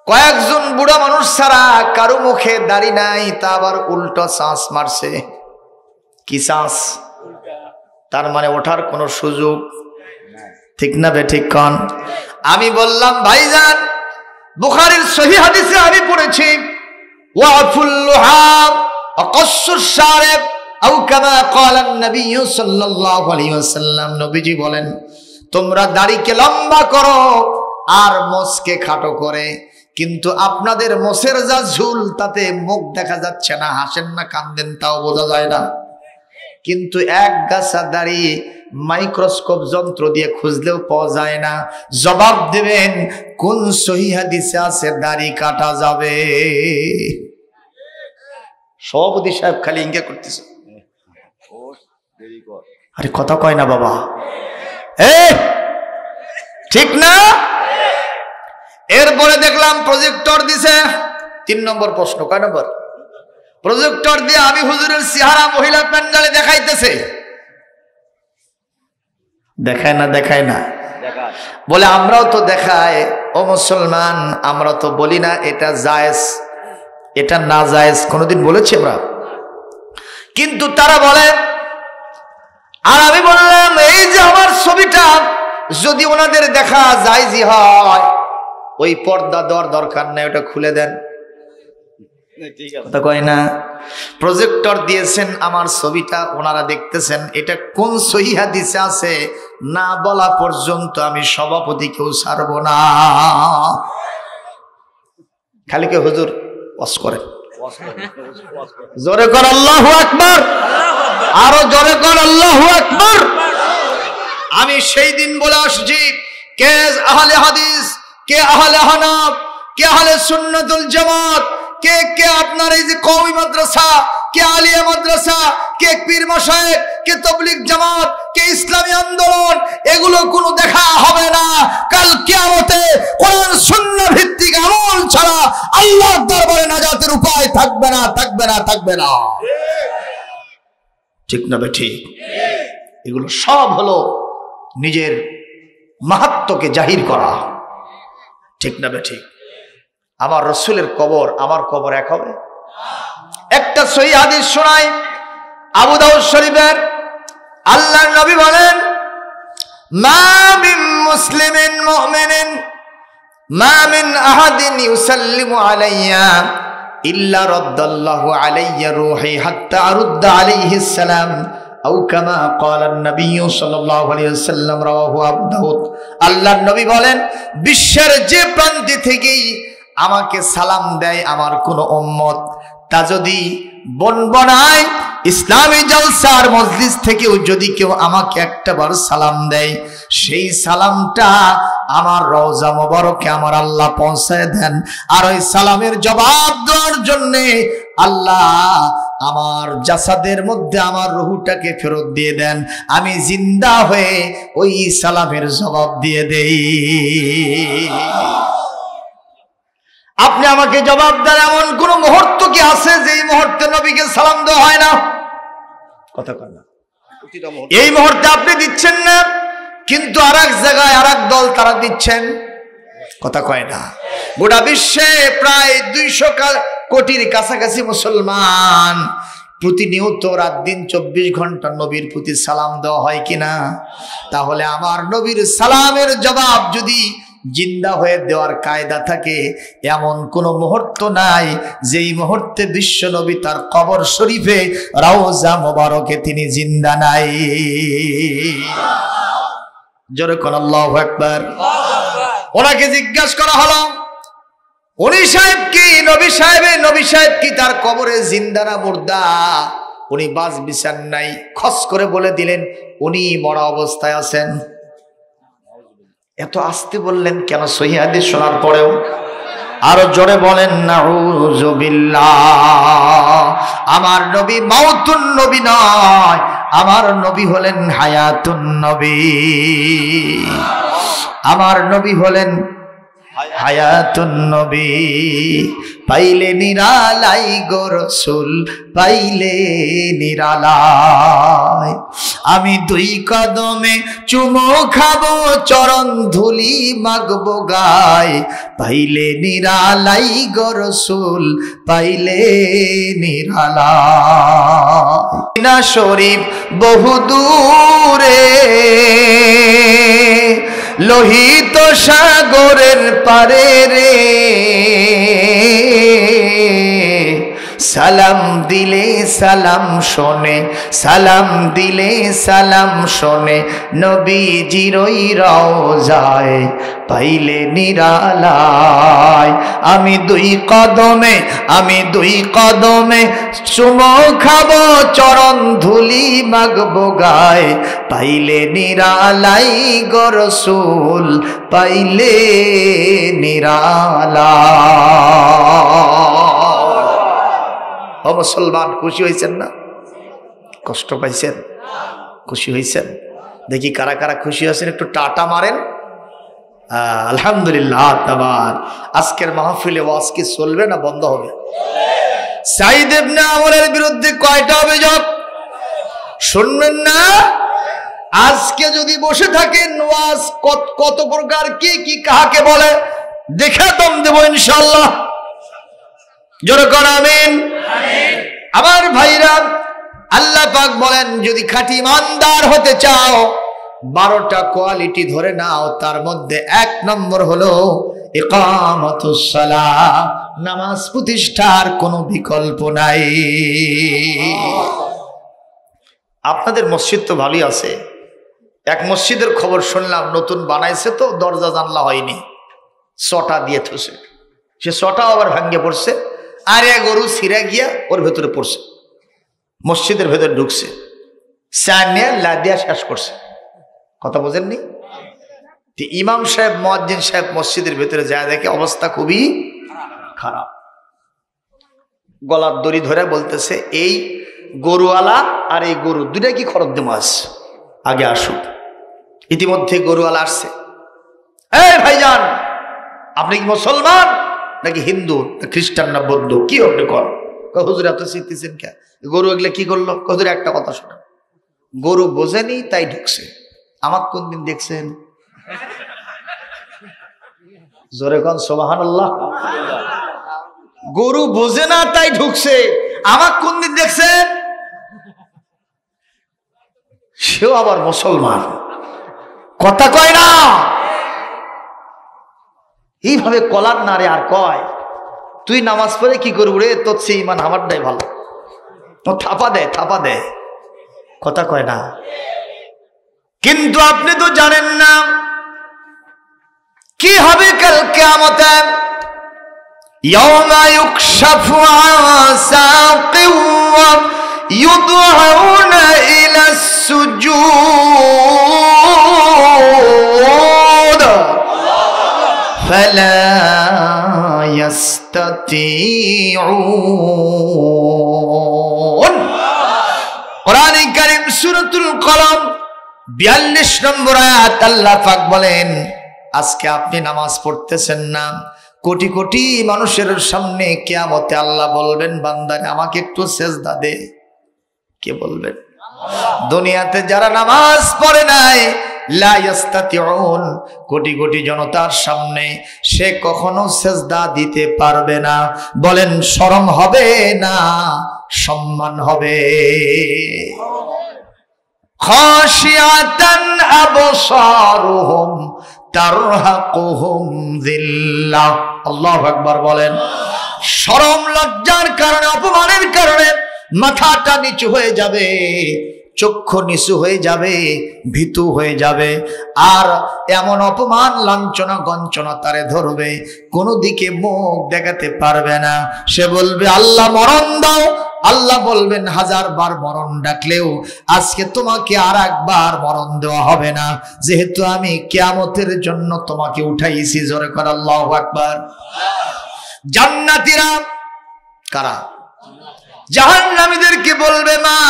কয়েকজন বুড়া মানুষ ছাড়া কারো মুখে দাড়ি নাই, তা আবার উল্টো শ্বাস মারছে। কি শ্বাস? তার মানে ওঠার কোনো সুযোগ, ঠিক না বেঠিক কন? আমি বললাম ভাইজান বুখারীর সহিহ হাদিসে আমি পড়েছি ওয়াফুল লুহাব আকাসুস শারিব আও কামা ক্বালা নবী সাল্লাল্লাহু আলাইহি ওয়াসাল্লাম, নবীজি বলেন তোমরা দাড়িকে লম্বা করো আর মোছকে খাটো করে, কিন্তু আপনাদের মোছের যা ঝুল তাতে মুখ দেখা যাচ্ছে না, হাসেন না কান্দেন তাও বোঝা যায় না, কিন্তু এক গাছা দাড়ি মাইক্রোস্কোপ যন্ত্র দিয়ে খুঁজলেও পাওয়া যায় না। জবাব দেবেন কোন সহিহ হাদিসে আছে দাড়ি কাটা যাবে? সভাপতি সাহেব খালি ইঙ্গিত করতেছে, আরে কথা কয় না বাবা, ঠিক না? এরপরে দেখলাম প্রজেক্টর দিছে। 3 নম্বর প্রশ্ন, কয় নম্বর? প্রজেক্টর দিয়ে আমি হুজুরের চেহারা মহিলা প্যান্ডেলে দেখাইতেছে। দেখায় না? দেখায় না? বলে আমরাও তো দেখাই। ও মুসলমান, আমরা তো বলি না এটা জায়েজ এটা না জায়েজ, কোনোদিন বলেছি আমরা? কিন্তু তারা বলে। আর আমি বললাম এই যে আমার ছবিটা যদি ওনাদের দেখা জায়েজই হয়, ওই পর্দা দেওয়ার দরকার নাই, ওটা খুলে দেন। কয় না? প্রজেক্টর দিয়েছেন আমার ছবিটা, ওনারা দেখতেছেন, এটা কোন সহিহ হাদিসে আছে না বলা পর্যন্ত আমি সভাপতিকেও ছাড়ব না। খালি কে হুজুর ওয়াজ করেন, জোরে কর আল্লাহু আকবার, আরো জোরে কর আল্লাহু আকবার। আমি সেই দিন বলে আসছি, কে আহলে হাদিস, কে আহলে হানাফ, কে আহলে সুন্নাতুল জামাত, কে কে আপনার এই যে কওমি মাদ্রাসা, কে আলিয়া মাদ্রাসা, কে পীর মাশায়েখ, কে তাবলীগ জামাত, কে ইসলামী আন্দোলন, এগুলো কোনো দেখা হবে না। কাল কিয়ামতে কোরআন সুন্নাহ ভিত্তিক আমল ছাড়া আল্লাহর দরবারে নাজাতের উপায় থাকবে না, থাকবে না, থাকবে না। ঠিক না বেঠিক? এগুলো সব হলো নিজের মাহাত্ম্যকে জাহির করা। ঠিক না বেঠিক? আমার রাসূলের কবর আমার কবর এক হবে? একটা সহিহ হাদিস শোনাই, আবু দাউদ শরীফের। আল্লাহর নবী বলেন, মা মিন মুসলিমিন মুমিনিন মা মিন আহাদিন ইউসাল্লিমু আলাইয়া ইল্লা রাদ্দাল্লাহু আলাইয়া রূহি হাত্তা আরুদ্দা আলাইহিস সালাম আও কামা ক্বালা নবী সাল্লাল্লাহু আলাইহি ওয়াসাল্লাম, রাওয়াহু আবু দাউদ। আল্লাহর নবী বলেন, বিশ্বের যে প্রান্তে থেকেই আমাকে সালাম দেয় আমার কোন উম্মত, তা যদি বনবনায় ইসলামী জলসার মজলিস থেকেও যদি কেউ আমাকে একটাবার সালাম দেয়, সেই সালামটা আমার রওজা মোবারকে আমার আল্লাহ পৌঁছায় দেন। আর ওই সালামের জবাব দেওয়ার জন্য আল্লাহ আমার জাসাদের মধ্যে আমার রূহটাকে ফেরত দিয়ে দেন, আমি জিন্দা হয়ে ওই সালামের জবাব দিয়ে দেই। আপনি আমাকে জবাব দেন, এমন কোন মুহূর্ত কি আছে যেই মুহূর্তে নবীকে সালাম দেওয়া হয় না? কথা কয় না? এই মুহূর্তে আপনি দিচ্ছেন না, কিন্তু আর এক জায়গায় আর এক দল তারা দিচ্ছেন। কথা কয় না? গোটা বিশ্বে প্রায় 200 কোটির কাছাকাছি মুসলমান, প্রতিনিয়ত রাত দিন 24 ঘন্টা নবীর প্রতি সালাম দেওয়া হয় কিনা? তাহলে আমার নবীর সালামের জবাব যদি জিন্দা হয়ে দেওয়ার কায়দা থাকে, এমন কোন মুহূর্ত নাই যেই মুহূর্তে বিশ্ব নবী তার কবর শরীফে রওজা মোবারকে তিনি জিন্দা নাই। জোরে কোন আল্লাহু আকবার। ওনাকে জিজ্ঞাসা করা হলো, উনি সাহেব কি নবী সাহেব কি তার কবরে জিন্দা না মুর্দা? উনি বাজ বিচার নাই, খস করে বলে দিলেন উনি মরা অবস্থায় আছেন। এত আস্তে বললেন কেন সহিহ হাদিস শোনার পরেও? আরো জোরে বলেন নাউযুবিল্লাহ। আমার নবী মাউতুন নবী নয়, আমার নবী হলেন হায়াতুন নবী। আমার নবী হলেন হায়াতুন নবী। পাইলে নিরালাই গো রাসূল, পাইলে নিরালাই। আমি 2 কদমে চুমো খাবো, চরণ ধুলি মাগবো গায়। পাইলে নিরালাই গো রাসূল, পাইলে নিরালাই। না শরীফ বহু দূরে, লোহিত সাগরের পারে রে, সালাম দিলে সালাম শোনে, সালাম দিলে সালাম শোনে, নবীজির ওই রওজায় পাইলে নিরালায়। আমি 2 কদমে চুমো খাবো, চরণ ধুলি মাগবো গায়। পাইলে নিরালাই গো রাসূল, পাইলে নিরালাই। ও মুসলমান, খুশি হয়েছেন না? কষ্ট পাইছেন? খুশি হয়েছেন? দেখি কারা কারা খুশি হয়েছেন, একটু টাটা মারেন। আলহামদুলিল্লাহ। তাবার আজকের মাহফিলে ওয়াজ কি চলবে না বন্ধ হবে? সাঈদ ইবনে আমরের বিরুদ্ধে কয়টা অভিযোগ শুনবেন না? আজকে যদি বসে থাকেন ওয়াজ কত প্রকার কি কি কাহাকে বলে দেখে দম দেব ইনশাআল্লাহ। জোরে কর আমিন। আমার ভাইরা, আল্লাহ পাক বলেন যদি খাঁটি ইমানদার হতে চাও 12টা কোয়ালিটি ধরে নাও, তার মধ্যে 1 নম্বর হলো ইকামাতুস সালাহ, নামাজ প্রতিষ্ঠার কোনো বিকল্প নাই। আপনাদের মসজিদ তো ভালোই আছে, এক মসজিদের খবর শুনলাম, নতুন বানাইছে তো দরজা জানলা হয়নি, ছটা দিয়ে থুসে, সে ছটাও আবার ভাঙ্গে পড়ছে, আর এক গরু ছিঁড়া গিয়া ওর ভেতরে পড়ছে, মসজিদের ভেতরে ঢুকছে, চার নিয়ে লাদিয়া শেষ করছে। কথা বোঝেননি? ইমাম সাহেব মুয়াজ্জিন সাহেব মসজিদের ভেতরে যায়, দেখে অবস্থা খুবই খারাপ। গলার দড়ি ধরে বলতেছে, এই গরুওয়ালা আর এই গরু দুইটা কি খরচ দেবো, আগে আসুক। ইতিমধ্যে গরুওয়ালা আসছে। এই ভাইজান, আপনি কি মুসলমান নাকি হিন্দু না খ্রিস্টান না বৌদ্ধ, কি আপনি কর? হুজুর এত শিখতেছেন কে? গরু এগুলো কি করলো? হুজুর একটা কথা শোনা, গরু বোঝেনি তাই ঢুকছে। আমার কোন দিন দেখছেন? জোরে কোন সুবহানাল্লাহ। গরু বোঝে না তাই ঢুকছে, আমার কোন দিন দেখছেন? সেও আবার মুসলমান, কথা কয় না। এইভাবে কলার নারে আর কয়, তুই নামাজ পড়ে কি করবি রে, তোর সে ইমান আমারটাই ভালো। ও থাপা দেয়, থাপা দেয়, কথা কয় না। কিন্তু আপনি তো জানেন না কি হবে কাল কিয়ামতে। ইয়াউমা ইউকশাফু আন সাকিন ওয়া ইউদআউনা ইলাস সুজুদ ফালা ইয়াস্তাতিউন। কোরআনে কারীম সূরাতুল কলম 42 নম্বর আয়াত, আল্লাহ পাক বলেন, আজকে আপনি নামাজ পড়তেছেন না, কোটি কোটি মানুষের সামনে কিয়ামতে আল্লাহ বলবেন, বান্দারে আমাকে একটু সেজদা দে। কে বলবেন? দুনিয়াতে যারা নামাজ পড়ে নাই, লা ইস্তাতিউন, কোটি কোটি জনতার সামনে সে কখনো সেজদা দিতে পারবে না। বলেন শরম হবে না সম্মান হবে? খাশিয়াতান আবসারুহুম তারহাকুহুম যিল্লাহ। আল্লাহু আকবার বলেন। শরম লজ্জার কারণে, অপমানের কারণে মাথাটা নিচু হয়ে যাবে, চক্ষু নিচু হয়ে যাবে, ভীতু হয়ে যাবে, আর এমন অপমান লাঞ্ছনা গঞ্চনা তারে ধরবে, কোনো দিকে মুখ দেখাতে পারবে না। সে বলবে আল্লাহ মরণ দাও। আল্লাহ বলবেন, 1000 বার মরণ ডাকলেও আজকে তোমাকে আর একবার মরণ দেওয়া হবে না, যেহেতু আমি কিয়ামতের জন্য তোমাকে উঠাইছি। জোরে করে আল্লাহু আকবার। জান্নাতীরা কারা? জাহান্নামীদেরকে বলবে, মা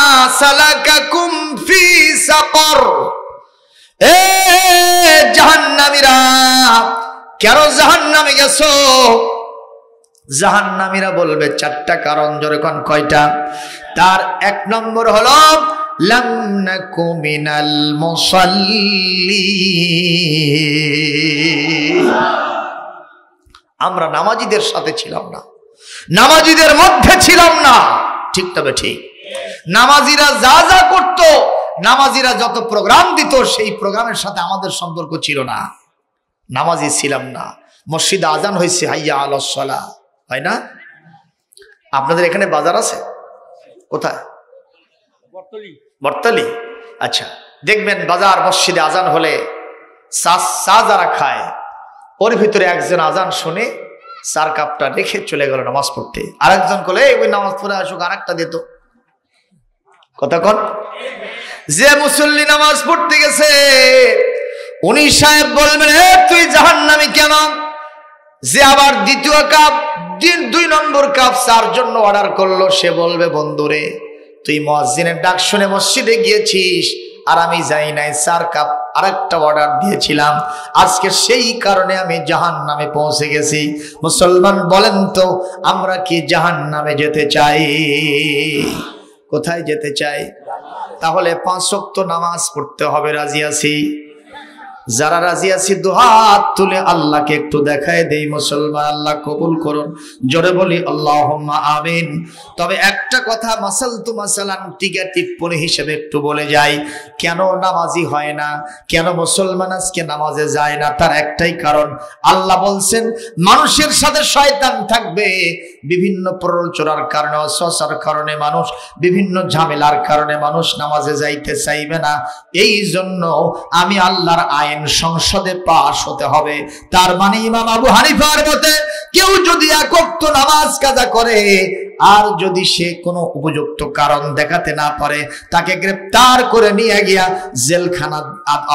সালাকাকুম ফি সাকর। এ জাহান্নামীরা, কেন জাহান্নামে গেছো? জাহান্নামীরা বলবে 4টা কারণ। জোরে কোন কয়টা? তার 1 নম্বর হলো লাম নাকু মিনাল মুসাল্লিন। আমরা নামাজীদের সাথে ছিলাম না, নামাজীদের মধ্যে ছিলাম না। ঠিক তবে ঠিক, নামাজীরা যা যা করত, নামাজীরা যত প্রোগ্রাম দিত, সেই প্রোগ্রামের সাথে আমাদের সম্পর্ক ছিল না, নামাজি ছিলাম না। মসজিদে আজান হয়েছে, হাইয়া আলাস সালাহ, হয় না? আপনাদের এখানে বাজার আছে? কোথায়? বর্তলি। আচ্ছা, দেখবেন বাজার মসজিদে আজান হলে চা যারা খায়, ওর ভিতরে একজন আজান শুনে 4 কাপটা রেখে চলে গেল নামাজ পড়তে, আরেকজন বলে ওই নামাজ পড়ে আসুক, আরেকটা দিত। কথা কন? যে মুসল্লি নামাজ পড়তে গেছে, উনি সাহেব বলবেন, তুই জাহান্নামী কেন? যে আবার দ্বিতীয় কাপ, 2 নম্বর কাপ চার জন্য অর্ডার করলো, সে বলবে, বন্ধুরে তুই মুয়াজ্জিনের ডাক শুনে মসজিদে গিয়েছিস, আর আমি যাই নাই, 4 কাপ আরেকটা অর্ডার দিয়েছিলাম, আজকে সেই কারণে আমি জাহান্নামে পৌঁছে গেছি। মুসলমান বলেন তো, আমরা কি জাহান্নামে যেতে চাই? কোথায় যেতে চাই? তাহলে 5 ওয়াক্ত নামাজ পড়তে হবে। রাজি আছি? যারা রাজি আছি দুহাত তুলে আল্লাহকে একটু দেখায় দেই। মুসলমান, আল্লাহ কবুল করুন। জোরে বলি আল্লাহুম্মা আমিন। তবে একটা কথা মাসালতু মাসালান টিকা টিপ্পনি হিসেবে একটু বলে যাই, কেন নামাজি হয় না, কেন মুসলমান আজকে নামাজে যায় না, তার একটাই কারণ। আল্লাহ বলছেন মানুষের সাথে শয়তান থাকবে, বিভিন্ন প্ররোচনার কারণে, অসসার কারণে মানুষ, বিভিন্ন ঝামেলার কারণে মানুষ নামাজে যাইতে চাইবে না। এই জন্য আমি আল্লাহর আইন সংসদে পাশ হতে হবে। তার মানে ইমাম আবু হানিফার মতে কেউ যদি এক ওয়াক্ত নামাজ কাজা করে আর যদি সে কোনো উপযুক্ত কারণ দেখাতে না পারে, তাকে গ্রেফতার করে নিয়ে গিয়া জেলখানা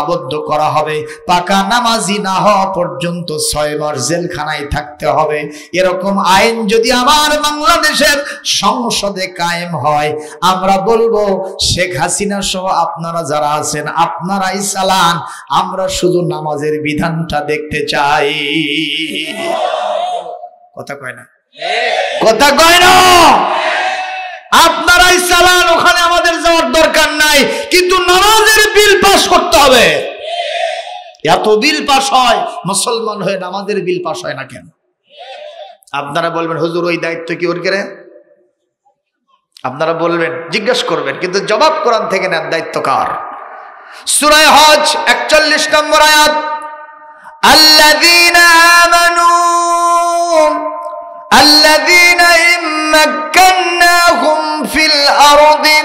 আবদ্ধ করা হবে। পাকা নামাজি না হওয়া পর্যন্ত 6 মাস জেলখানায় থাকতে হবে। এরকম আইন যদি আমার বাংলাদেশের সংসদে কায়েম হয়, আমরা বলবো শেখ হাসিনা সহ আপনারা যারা আছেন আপনারাই চালান, আমরা শুধু নামাজের বিধানটা দেখতে চাই। কথা কয় না? কথা কয় না? আপনারাই চালান, ওখানে আমাদের যাওয়ার দরকার নাই, কিন্তু নামাজের বিল পাস করতে হবে। এত বিল পাস হয়, মুসলমান হয়ে নামাজের বিল পাস হয় না কেন? আপনারা বলবেন হুজুর ওই দায়িত্ব কি ওর কেড়ে? আপনারা বলবেন, জিজ্ঞেস করবেন, কিন্তু জবাব কোরআন থেকে নেন, দায়িত্ব কার? সূরা হজ 41 নম্বর আয়াত, আল্লাযীনা আমানু আল্লাযীনা ইম্মাক্কান্নাহুম ফিল আরদি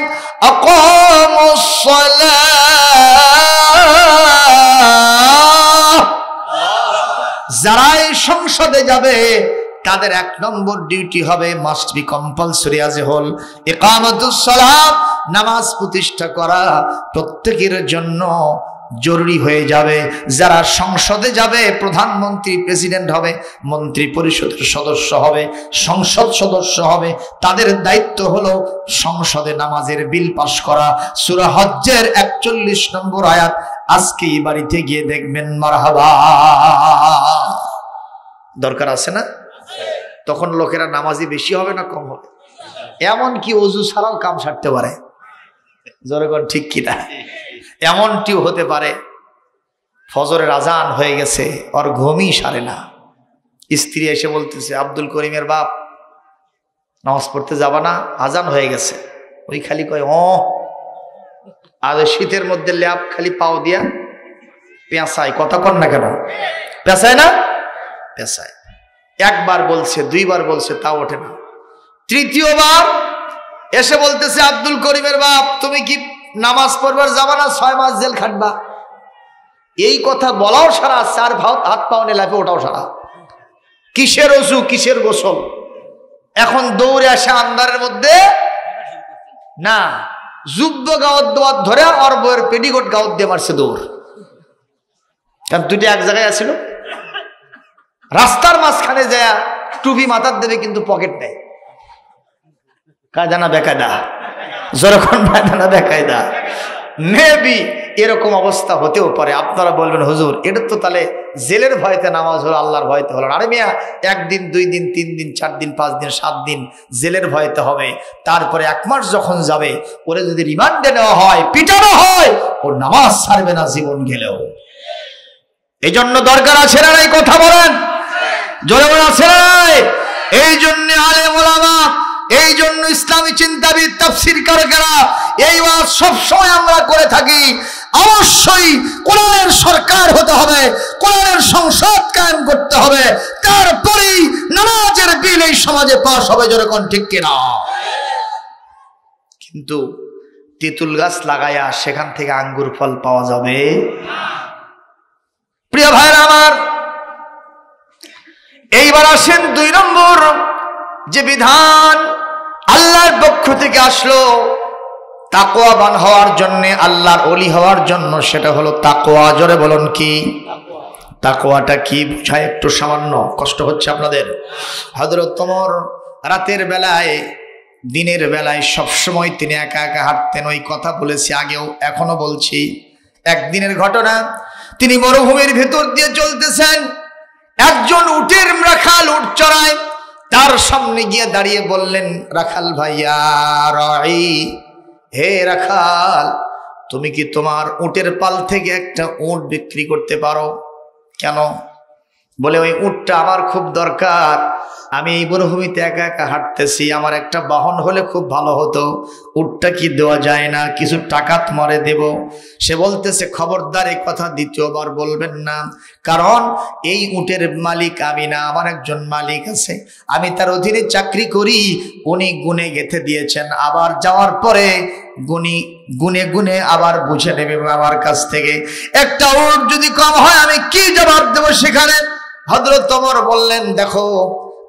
আকামুস সালাহ। যারা এই সংসদে যাবে তাদের 1 নম্বর ডিউটি হবে, মাস্ট বি কম্পালসরি আজ হল ইকামাতুস সালাত, নামাজ প্রতিষ্ঠা করা প্রত্যেকের জন্য জরুরি হয়ে যাবে। যারা সংসদে যাবে, প্রধানমন্ত্রী প্রেসিডেন্ট হবে, মন্ত্রী পরিষদের সদস্য হবে, সংসদ সদস্য হবে, তাদের দায়িত্ব হলো সংসদে নামাজের বিল পাস করা। সূরা হজ্জের 41 নম্বর আয়াত, আজকে এই বাড়িতে গিয়ে দেখবেন মারহাবা। দরকার আছে না? তখন লোকেরা নামাজি বেশি হবে না কম হবে? এমনকি ওযু ছাড়াও কাম সারতে পারে। জোরে কোন ঠিক কিনা? এমনটিও হতে পারে ফজরের আজান হয়ে গেছে, ওর ঘুমই সারে না। স্ত্রী এসে বলতেছে, আব্দুল করিমের বাপ নামাজ পড়তে যাবা না? আজান হয়ে গেছে। ওই খালি কয় ও, আর শীতের মধ্যে ল্যাপ খালি পাও দিয়া পেঁচায়। কথা কন না কেন? পেঁচায় না? পেঁচায়। একবার বলছে, 2 বার বলছে, তাও ওঠে না। 3য় এসে বলতেছে, আব্দুল করিমের বাপ তুমি কি নামাজ পড়বার যাবা না? 6 মাস জেল খাটবা। এই কথা বলাও সারা, 4 হাত পাও লাফে ওঠাও সারা। কিসের ওযু, কিসের গোসল? এখন দৌড়ে আসে আন্দারের মধ্যে না, যুদ্ধ গাওয়াত দোয়াত ধরে আর বইয়ের পেডিকোট গাওয়াত দিয়ে মারছে দৌড়। কারণ 2টা এক জায়গায় আছিল। রাস্তার মাঝখানে যায় টুপি মাথার দেবে, কিন্তু পকেট নেই। কায়দা না বেকায়দা? যখন কায়দা বেকায়দা মেবি এরকম অবস্থা হতেও পারে। আপনারা বলবেন হুজুর এটা তো তাহলে জেলের ভয়তে নামাজ হলো, আল্লাহর ভয়তে হলো। আরে মিয়া, 1 দিন 2 দিন 3 দিন 4 দিন 5 দিন 7 দিন জেলের ভয়তে হবে, তারপরে 1 মাস যখন যাবে ওরে যদি রিমান্ডে নেওয়া হয়, পিটানো হয়, ও নামাজ ছাড়বে না জীবন গেলেও। এই জন্য দরকার আছে না এই কথা বলেন? জোরে বলেন আছে না? এই জন্য আলেম ওলামা, এই জন্য ইসলামী চিন্তাবিদ তাফসীরকারকেরা এই ওয়াজ সবসময় আমরা করে থাকি, অবশ্যই কোরআনের সরকার হতে হবে, কোরআনের সংসদ কায়েম করতে হবে, তারপরেই নামাজের বিল এই সমাজে পাস হবে। যেরকম ঠিক কিনা? কিন্তু তেঁতুল গাছ লাগায়া সেখান থেকে আঙ্গুর ফল পাওয়া যাবে না। প্রিয় ভাইরা আমার, এইবার আসেন 2 নম্বর যে বিধান আল্লাহর পক্ষ থেকে আসলো তাকওয়াবান হওয়ার জন্য, আল্লাহর ওলি হওয়ার জন্য, সেটা হলো তাকওয়া। জোরে বলুন কি তাকওয়াটা কি বুঝায়? একটু সামান্য কষ্ট হচ্ছে আপনাদের। হযরত ওমর রাতের বেলায়, দিনের বেলায় সবসময় তিনি একা একা হাঁটতেন। ওই কথা বলেছি আগেও, এখনো বলছি। একদিনের ঘটনা, তিনি মরুভূমির ভেতর দিয়ে চলতেছেন। একজন উটের রাখাল উট চড়ায়, তার সামনে গিয়ে দাঁড়িয়ে বললেন, রাখাল ভাইয়া রাই, হে রাখাল, তুমি কি তোমার উটের পাল থেকে একটা উট বিক্রি করতে পারো? কেন? বলে ওই উটটা আমার খুব দরকার, আমি এই মরুভূমিতে একা একা হাঁটতেছি, আমার একটা বাহন হলে খুব ভালো হতো, উটটা কি দেওয়া যায় না, কিছু টাকা তোমারে দেব। সে বলতেছে খবরদার এই কথা দ্বিতীয়বার বলবেন না, কারণ এই উটের মালিক আমি না, আমার একজন মালিক আছে, আমি তার অধীনে চাকরি করি, উনি গুনে গেঁথে দিয়েছেন, আবার যাওয়ার পরে গুনে গুনে আবার বুঝে নেবে আমার কাছ থেকে। একটা উট যদি কম হয় আমি কি জবাব দেব সেখানে? হযরত ওমর বললেন, দেখো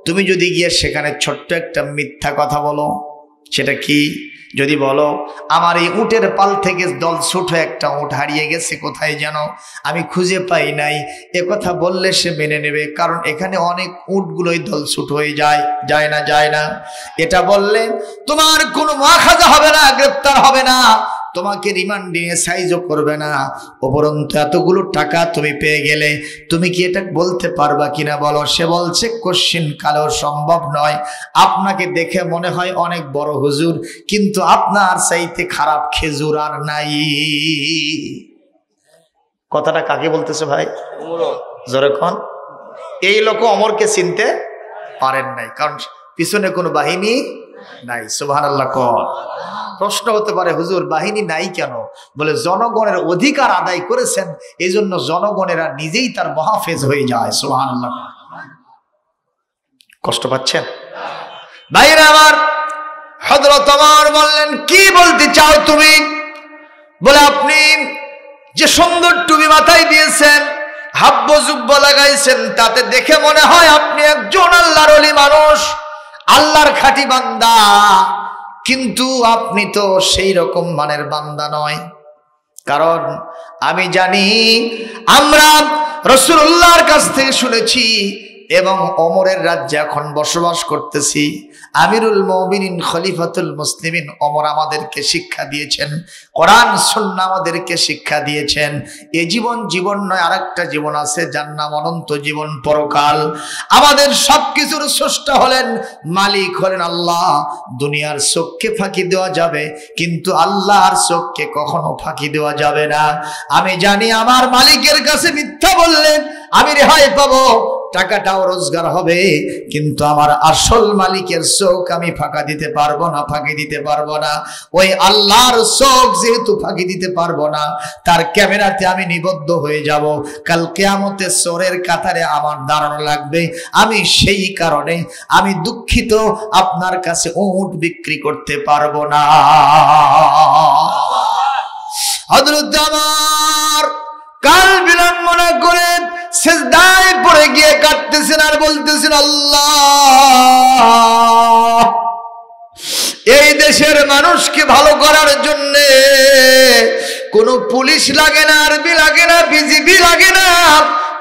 তুমি যদি গিয়ে সেখানে ছোট্ট একটা মিথ্যা কথা বলো, সেটা কি? যদি বলো আমার এই উটের পাল থেকে দলছুট হয়ে একটা উট হারিয়ে গেছে, কোথায় যেন আমি খুঁজে পাই নাই, এ কথা বললে সে মেনে নেবে, কারণ এখানে অনেক উটগুলোই দলছুট হয়ে যায় না। এটা বললে তোমার কোনো মুআখাযা হবে না, গ্রেফতার হবে না, তোমাকে রিমান্ডে সাইজও করবে না, উপরন্তু এতগুলো টাকা তুমি পেয়ে গেলে তুমি কি এটা বলতে পারবা কিনা বলো? সে বলছে কোশ্চিন কালেও সম্ভব নয়, আপনাকে দেখে মনে হয় অনেক বড় হুজুর, কিন্তু আপনার চাইতে খারাপ খেজুর আর নাই। কথাটা কাকে বলতেছে ভাই? যখন এই লোক ওমরকে চিনতে পারেন নাই, কারণ পিছনে কোনো বাহিনী নাই। সুবহানাল্লাহ। প্রশ্ন হতে পারে হুজুর বাহিনী নাই কেন? বলে জনগণের অধিকার আদায় করেছেন, এই জন্য জনগণেরা নিজেই তার মুহাফেজ হয়ে যায়। সুবহানাল্লাহ। কষ্ট পাচ্ছেন ভাইরা আমার? হযরত ওমর বললেন, কি বলতে চাও তুমি? বলে আপনি যে সুন্দর টুপি মাথায় দিয়েছেন, হাব্ব জুব্বা লাগাইছেন, তাতে দেখে মনে হয় আপনি একজন আল্লাহর ওলি মানুষ, আল্লাহর খাঁটি বান্দা, কিন্তু আপনি তো সেই রকম মানের বান্দা নয়। কারণ আমি জানি, আমরা রাসূলুল্লাহর কাছ থেকে শুনেছি এবং ওমরের রাজ্যে এখন বসবাস করতেছি, আমিরুল মুমিনিন খলিফাতুল মুসলিমিন ওমর আমাদেরকে শিক্ষা দিয়েছেন, কোরআন সুন্নাহ আমাদেরকে শিক্ষা দিয়েছেন, এই জীবন নয়, আরেকটা জীবন আছে, যার নাম অনন্ত জীবন, পরকাল। আমাদের সবকিছুর স্রষ্টা হলেন, মালিক হলেন আল্লাহ। দুনিয়ার চোখকে ফাঁকি দেওয়া যাবে, কিন্তু আল্লাহর চোখকে কখনো ফাঁকি দেওয়া যাবে না। আমি জানি আমার মালিকের কাছে মিথ্যা বললে আমি রেহাই পাবো, টাকাটাও রোজগার হবে, কিন্তু আমার আসল মালিকের চোখ আমি ফাঁকি দিতে পারবো না। ওই আল্লাহর চোখ যেহেতু ফাঁকি দিতে পারবো না, তার ক্যামেরাতে আমি নিবদ্ধ হয়ে যাব, কাল কিয়ামতে চোরের কাতারে আমার দাঁড়ানো লাগবে। আমি সেই কারণে আমি দুঃখিত, আপনার কাছে উট বিক্রি করতে পারবো না। হযরত আমার কাল বিলান মনে করে সিজদায় পড়ে গিয়ে কাঁদতেছেন আর বলতেছেন, আল্লাহ, এই দেশের মানুষকে ভালো করার জন্য কোনো পুলিশ লাগে না, আর্মি লাগে না, বিজিবি লাগে না,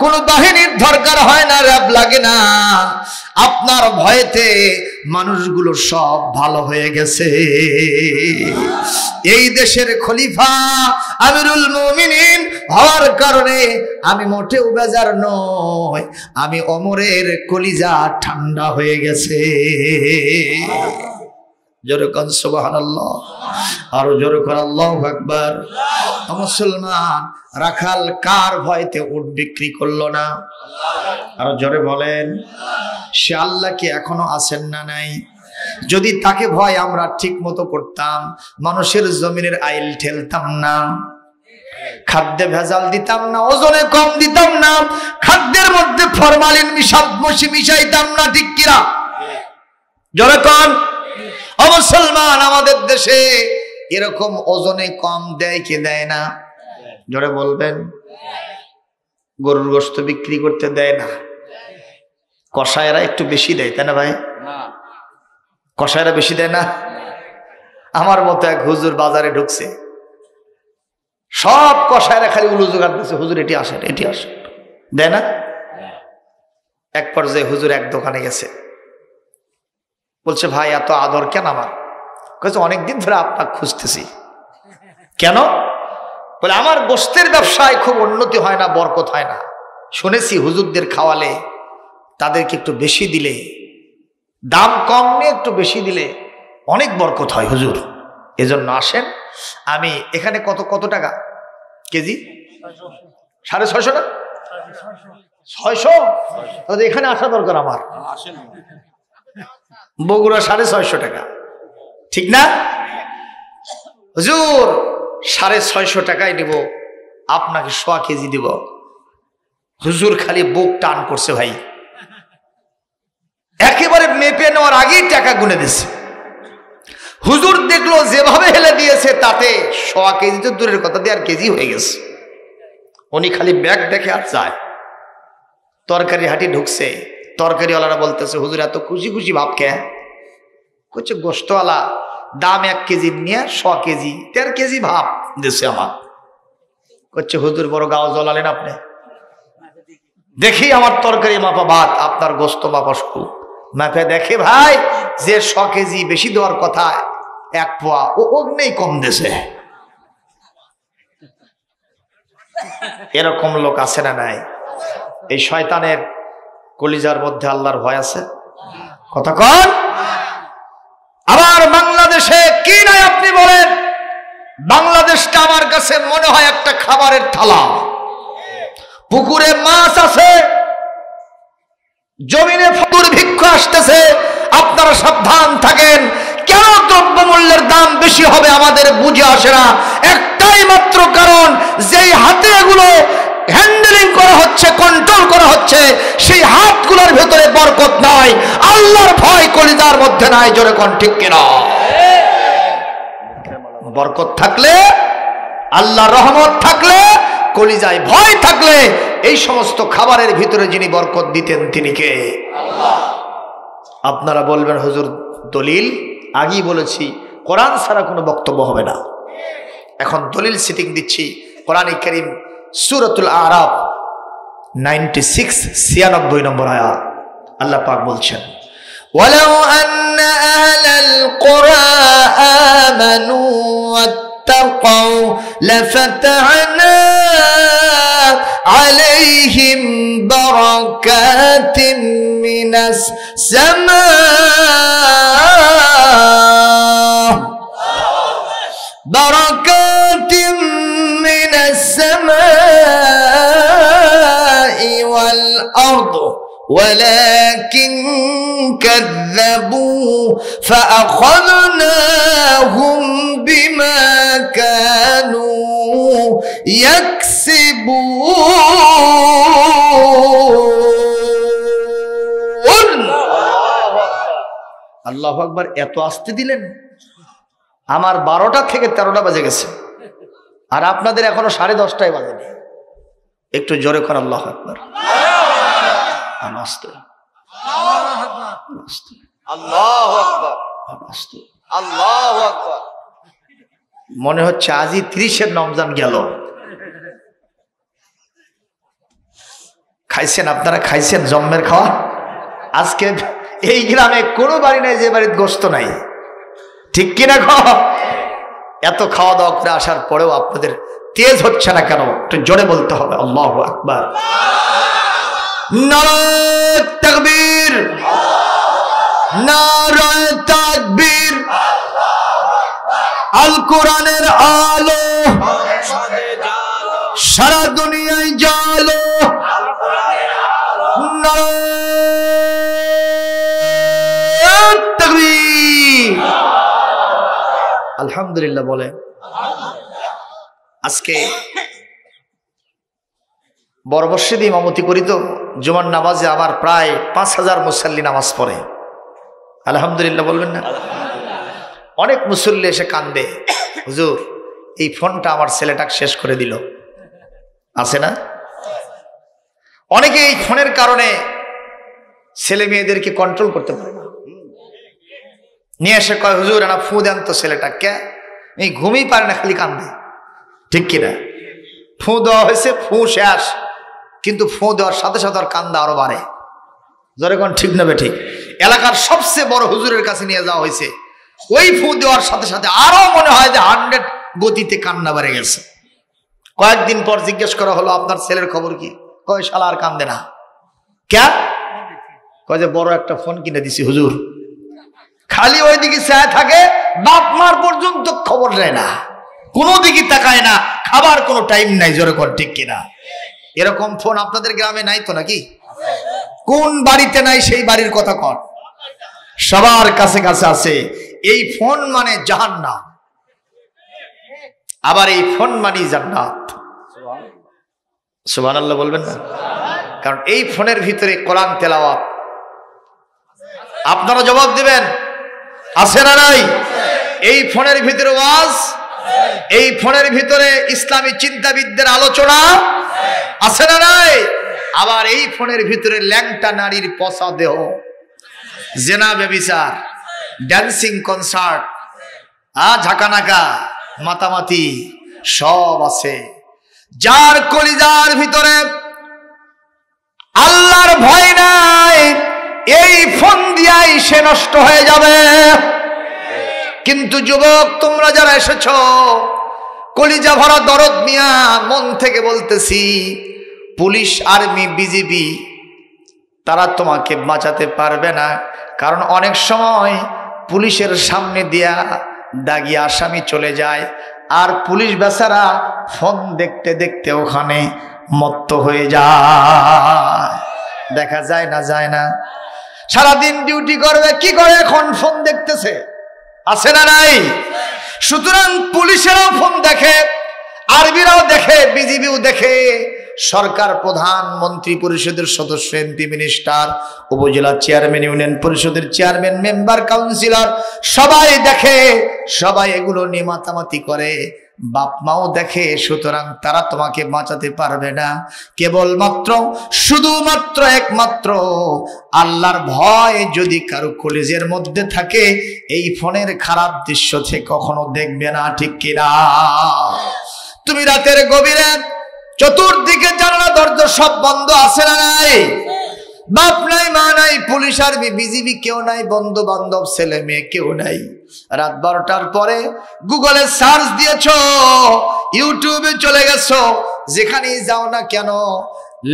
কোনো বাহিনীর দরকার হয় না, র্যাব লাগে না, আপনার ভয়েতে মানুষগুলো সব ভালো হয়ে গেছে। এই দেশের খলিফা আমিরুল মুমিনিন হওয়ার কারণে আমি মোটেও বেজার নই, আমি ওমরের কলিজা ঠান্ডা হয়ে গেছে। জোরে কোন সুবহানাল্লাহ, আরো জোরে কোন আল্লাহু আকবার। মুসলমান রাখাল কার ভয়তে উট বিক্রি করলো না? আরো জোরে বলেন। সে আল্লাহ কি এখনো আছেন না নাই? যদি তাকে ভয় আমরা ঠিক মতো করতাম, মানুষের জমিনের আইল ঠেলতাম না, খাদ্যে ভেজাল দিতাম না, ওজনে কম দিতাম না, খাদ্যের মধ্যে ফরমালিন মিশাইতাম না, ঠিক কিনা? জোরে কোন। মুসলমান আমাদের দেশে এরকম ওজনে কম দেয় কি দেয় না? জোরে বলবেন। গরুর গোশত বিক্রি করতে দেয় না, কসাইরা একটু বেশি দেয়, তাই না ভাই? কসাইরা বেশি দেয় না? আমার মতো এক হুজুর বাজারে ঢুকছে, সব কসাইরা খালি উলুজু কাটতেছে, হুজুর এটি আসেন, এটি আসেন, দেয় না। এক পর্যায়ে হুজুর এক দোকানে গেছে, বলছে ভাই এত আদর কেন আমার? বলছে অনেকদিন ধরে আপনাকে খুঁজতেছি। কেন? বলে আমার গোশতের ব্যবসায় খুব উন্নতি হয় না, বরকত হয় না, শুনেছি হুজুরদের খাওয়ালে তাদেরকে একটু বেশি দিলে, দাম কম নিয়ে একটু বেশি দিলে অনেক বরকত হয় হুজুর, এজন্য আসেন। আমি এখানে কত টাকা কেজি? 650 না? 600? তাহলে এখানে আসা দরকার আমার। বগুড়া 650 টাকা, ঠিক না হুজুর? 650 টাকায় নিব, আপনাকে 100 কেজি দিব। হুজুর খালি বুক টান করছে ভাই, একেবারে মেপে নেওয়ার আগেই টাকা গুনে দিছে। হুজুর দেখলো যেভাবে হেলে দিয়েছে তাতে 100 কেজি তো দূরের কথা, দিয়ে আর কেজি হয়ে গেছে। উনি খালি ব্যাগ দেখে আর যায়। তরকারি হাঁটি ঢুকছে, তরকারিওয়ালারা বলতেছে হুজুর এত খুশি খুশি ভাব কে? করছে গোস্তওয়ালা দাম 1 কেজি নিয়ে 100 কেজি 1.5 কেজি ভাব দিছে আমার। করছে হুজুর বড় গাও জ্বলালেন আপনি, দেখি আমার তরকারি মাপা ভাত, আপনার গোস্ত মাপা শুরু। মাপে দেখে ভাই যে 100 কেজি বেশি দেওয়ার কথা 1 পোয়া, ও অগ্নেই কম দেশে। এরকম লোক আছে না নাই? এই শয়তানের কলিজার মধ্যে আল্লাহর ভয় আছে? কথা কন। আবার বাংলাদেশে কি নাই আপনি বলেন? বাংলাদেশটা আমার কাছে মনে হয় একটা খাবারের থালা। পুকুরে মাছ আছে, জমিনে দুর্ভিক্ষ আসতেছে। আপনারা সাবধান থাকেন। কেন দ্রব্যমূল্যের দাম বেশি হবে আমাদের বুঝে আসে না। একটাই মাত্র কারণ, যেই হাতে এগুলো হ্যান্ডেলিং করা হচ্ছে, কন্ট্রোল করা হচ্ছে, সেই হাতগুলোর ভেতরে বরকত নাই, আল্লাহর ভয় কলিজার মধ্যে নাই। জোরে কোন ঠিক কিনা? বরকত থাকলে, আল্লাহর রহমত থাকলে, কলিজায় ভয় থাকলে, এই সমস্ত খাবারের ভিতরে যিনি বরকত দিতেন তিনি কে? আল্লাহ। আপনারা বলবেন হুজুর দলিল? আগেই বলেছি কোরআন ছাড়া কোনো বক্তব্য হবে না। এখন দলিল সিটিং দিচ্ছি। কোরআনে কারীম সূরাতুল আরাফ 96 নম্বর আয়াত, আল্লাহ পাক বলছেন ওয়ালাউ আন্না আহলাল কুরা আমানু ওয়াত্তাকাউ লাফাতাহনা আলাইহিম বারাকাতিন মিনাস সামা বারাকাতিন মিনাস সামাই ওয়াল আরদ ولكن كذبوا فأخذناهم بما كانوا يكسبون। আল্লাহু আকবার। এত আস্তে দিলেন, আমার 12টা থেকে 13টা বাজে গেছে, আর আপনাদের এখনো 10:30টায় বাজেনি। একটু জোরে কর আল্লাহু আকবার। মনে হচ্ছে আজই 30 রমজান গেল। খাইছেন আপনারা? খাইছেন জম্মের খাওয়া? আজকে এই গ্রামে কোনো বাড়ি নাই যে বাড়িতে গোস্ত নাই, ঠিক কিনা? এত খাওয়া দাওয়া করে আসার পরেও আপনাদের তেজ হচ্ছে না কেন? একটু জোরে বলতে হবে আল্লাহু আকবার। নারায়ে তাকবীর, নারায়ে তাকবীর। আল কোরআনের আলো সারা দুনিয়ায় জালো। নারায়ে তাকবীর। আলহামদুলিল্লাহ বলে। আজকে বড় মসজিদে ইমামতি করি তো, জুমার নামাজে আমার প্রায় 5000 মুসল্লি নামাজ পড়ে। আলহামদুলিল্লাহ বলবেন না? অনেক মুসল্লি এসে কান্দে, হুজুর এই ফোনটা আমার ছেলেটাকে শেষ করে দিল। আছে না? অনেকে এই ফোনের কারণে ছেলে মেয়েদেরকে কন্ট্রোল করতে পারে না। নিয়ে এসে কয় হুজুর না ফু দেন তো ছেলেটাকে, এই ঘুমিয়ে পারে না, খালি কান্দে, ঠিক কিনা? ফু দেওয়া হয়েছে, ফু শেষ, কিন্তু ফু দেওয়ার সাথে সাথে আর কান্দা আরো বাড়ে। জোরে কোন ঠিক না ঠিক? এলাকার সবচেয়ে বড় হুজুরের কাছে নিয়ে যাওয়া হয়েছে, ওই ফু দেওয়ার সাথে সাথে আরো মনে হয় যে 100 গতিতে কান্না বেড়ে গেছে। কয়েকদিন পর জিজ্ঞেস করা হলো আপনার ছেলের খবর কি? কয় শালা আর কান্দে না। কে? কয় যে বড় একটা ফোন কিনে দিছি হুজুর। খালি ওই দিকে চায় থাকে, বাপ মার পর্যন্ত খবর নেয় না, কোনো দিকে তাকায় না, খাবার কোনো টাইম নাই। জোরে কর ঠিক কিনা? এরকম ফোন আপনাদের গ্রামে নাই তো নাকি? কোন বাড়িতে নাই সেই বাড়ির কথা কর, সবার কাছে কাছে আছে। এই ফোন মানে জাহান্নাম, আবার এই ফোন মানে জান্নাত। সুবহানাল্লাহ বলবেন না? কারণ এই ফোনের ভিতরে কোরআন তেলাওয়াত। আপনারা জবাব দিবেন, আছে না নাই? এই ফোনের ভিতরে ওয়াজ, এই ফোনের ভিতরে ইসলামী চিন্তাবিদদের আলোচনা, আছে না নাই? আবার এই ফোনের ভিতরে ল্যাংটা নারীর পচা দেহ, জেনা ব্যভিচার, ড্যান্সিং কনসার্ট, ঝাঁকানাকা, মাতামাতি সব আছে। যার কলিজার ভিতরে আল্লাহর ভয় নাই, এই ফোন দিয়াই সে নষ্ট হয়ে যাবে। কিন্তু যুবক, তোমরা যারা এসেছো, কলিজা ভরা দরদ নিয়া মন থেকে বলতেছি, পুলিশ, আর্মি, বিজিবি তারা তোমাকে বাঁচাতে পারবে না। কারণ অনেক সময় পুলিশের সামনে দিয়া দাগি আসামি চলে যায়, আর পুলিশ বেচারা ফোন দেখতে দেখতে ওখানে মত্ত হয়ে যায়। দেখা যায় না? যায় না? সারাদিন ডিউটি করবে, কি করে? এখন ফোন দেখতেছে, আছে না নাই? সুতরাং পুলিশেরাও ফোন দেখে, আর্মিরাও দেখে, বিজিবিও দেখে, সরকার প্রধান, মন্ত্রী পরিষদের সদস্য, এমপি, মিনিস্টার, উপজেলা চেয়ারম্যান, ইউনিয়ন পরিষদের চেয়ারম্যান, মেম্বার, কাউন্সিলর সবাই দেখে, সবাই এগুলো নিয়ে মাতামাতি করে, বাপ মাও দেখে। সুতরাং তারা তোমাকে বাঁচাতে পারবে না। কেবলমাত্র, শুধুমাত্র, একমাত্র আল্লাহর ভয় যদি কারো কলিজের মধ্যে থাকে, এই ফোনের খারাপ দৃশ্য থেকে কখনো দেখবে না। ঠিক কিনা? তুমি রাতের গভীরে চতুর্দিকে জানালা দরজা সব বন্ধ, আছে না নাই? বাপ নাই, মা নাই, পুলিশ, আর্মি, বিজিবি কেউ নাই, বন্ধু বান্ধব, ছেলে মেয়ে কেউ নাই। রাত 12টার পরে গুগলে সার্চ দিয়েছো, ইউটিউবে চলে গেছো, যেখানেই যাও না কেন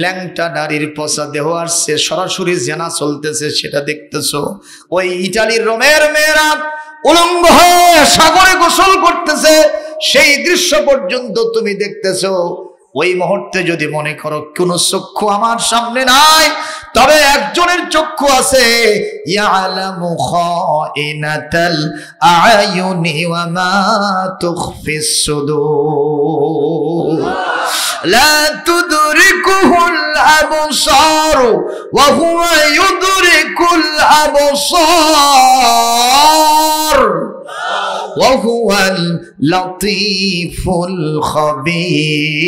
ল্যাংটা নারীর পচা দেহ আসছে, সরাসরি জেনা চলতেছে, সেটা দেখতেছো। ওই ইটালির রোমের মেয়েরা উলঙ্গ হয়ে সাগরে গোসল করতেছে, সেই দৃশ্য পর্যন্ত তুমি দেখতেছো। ওই মুহূর্তে যদি মনে করো কোন চক্ষু আমার সামনে নাই, তবে একজনের চক্ষু আছে, ইয়ালামু খাইনাতাল আয়ুনি ওয়া মা তুখফিস সুদুর, লা তুদরিকুহুল আবসার ওয়া হুয়া ইউদরিকুল আবসার ওয়া হুয়াল লাতীফুল খাবীর।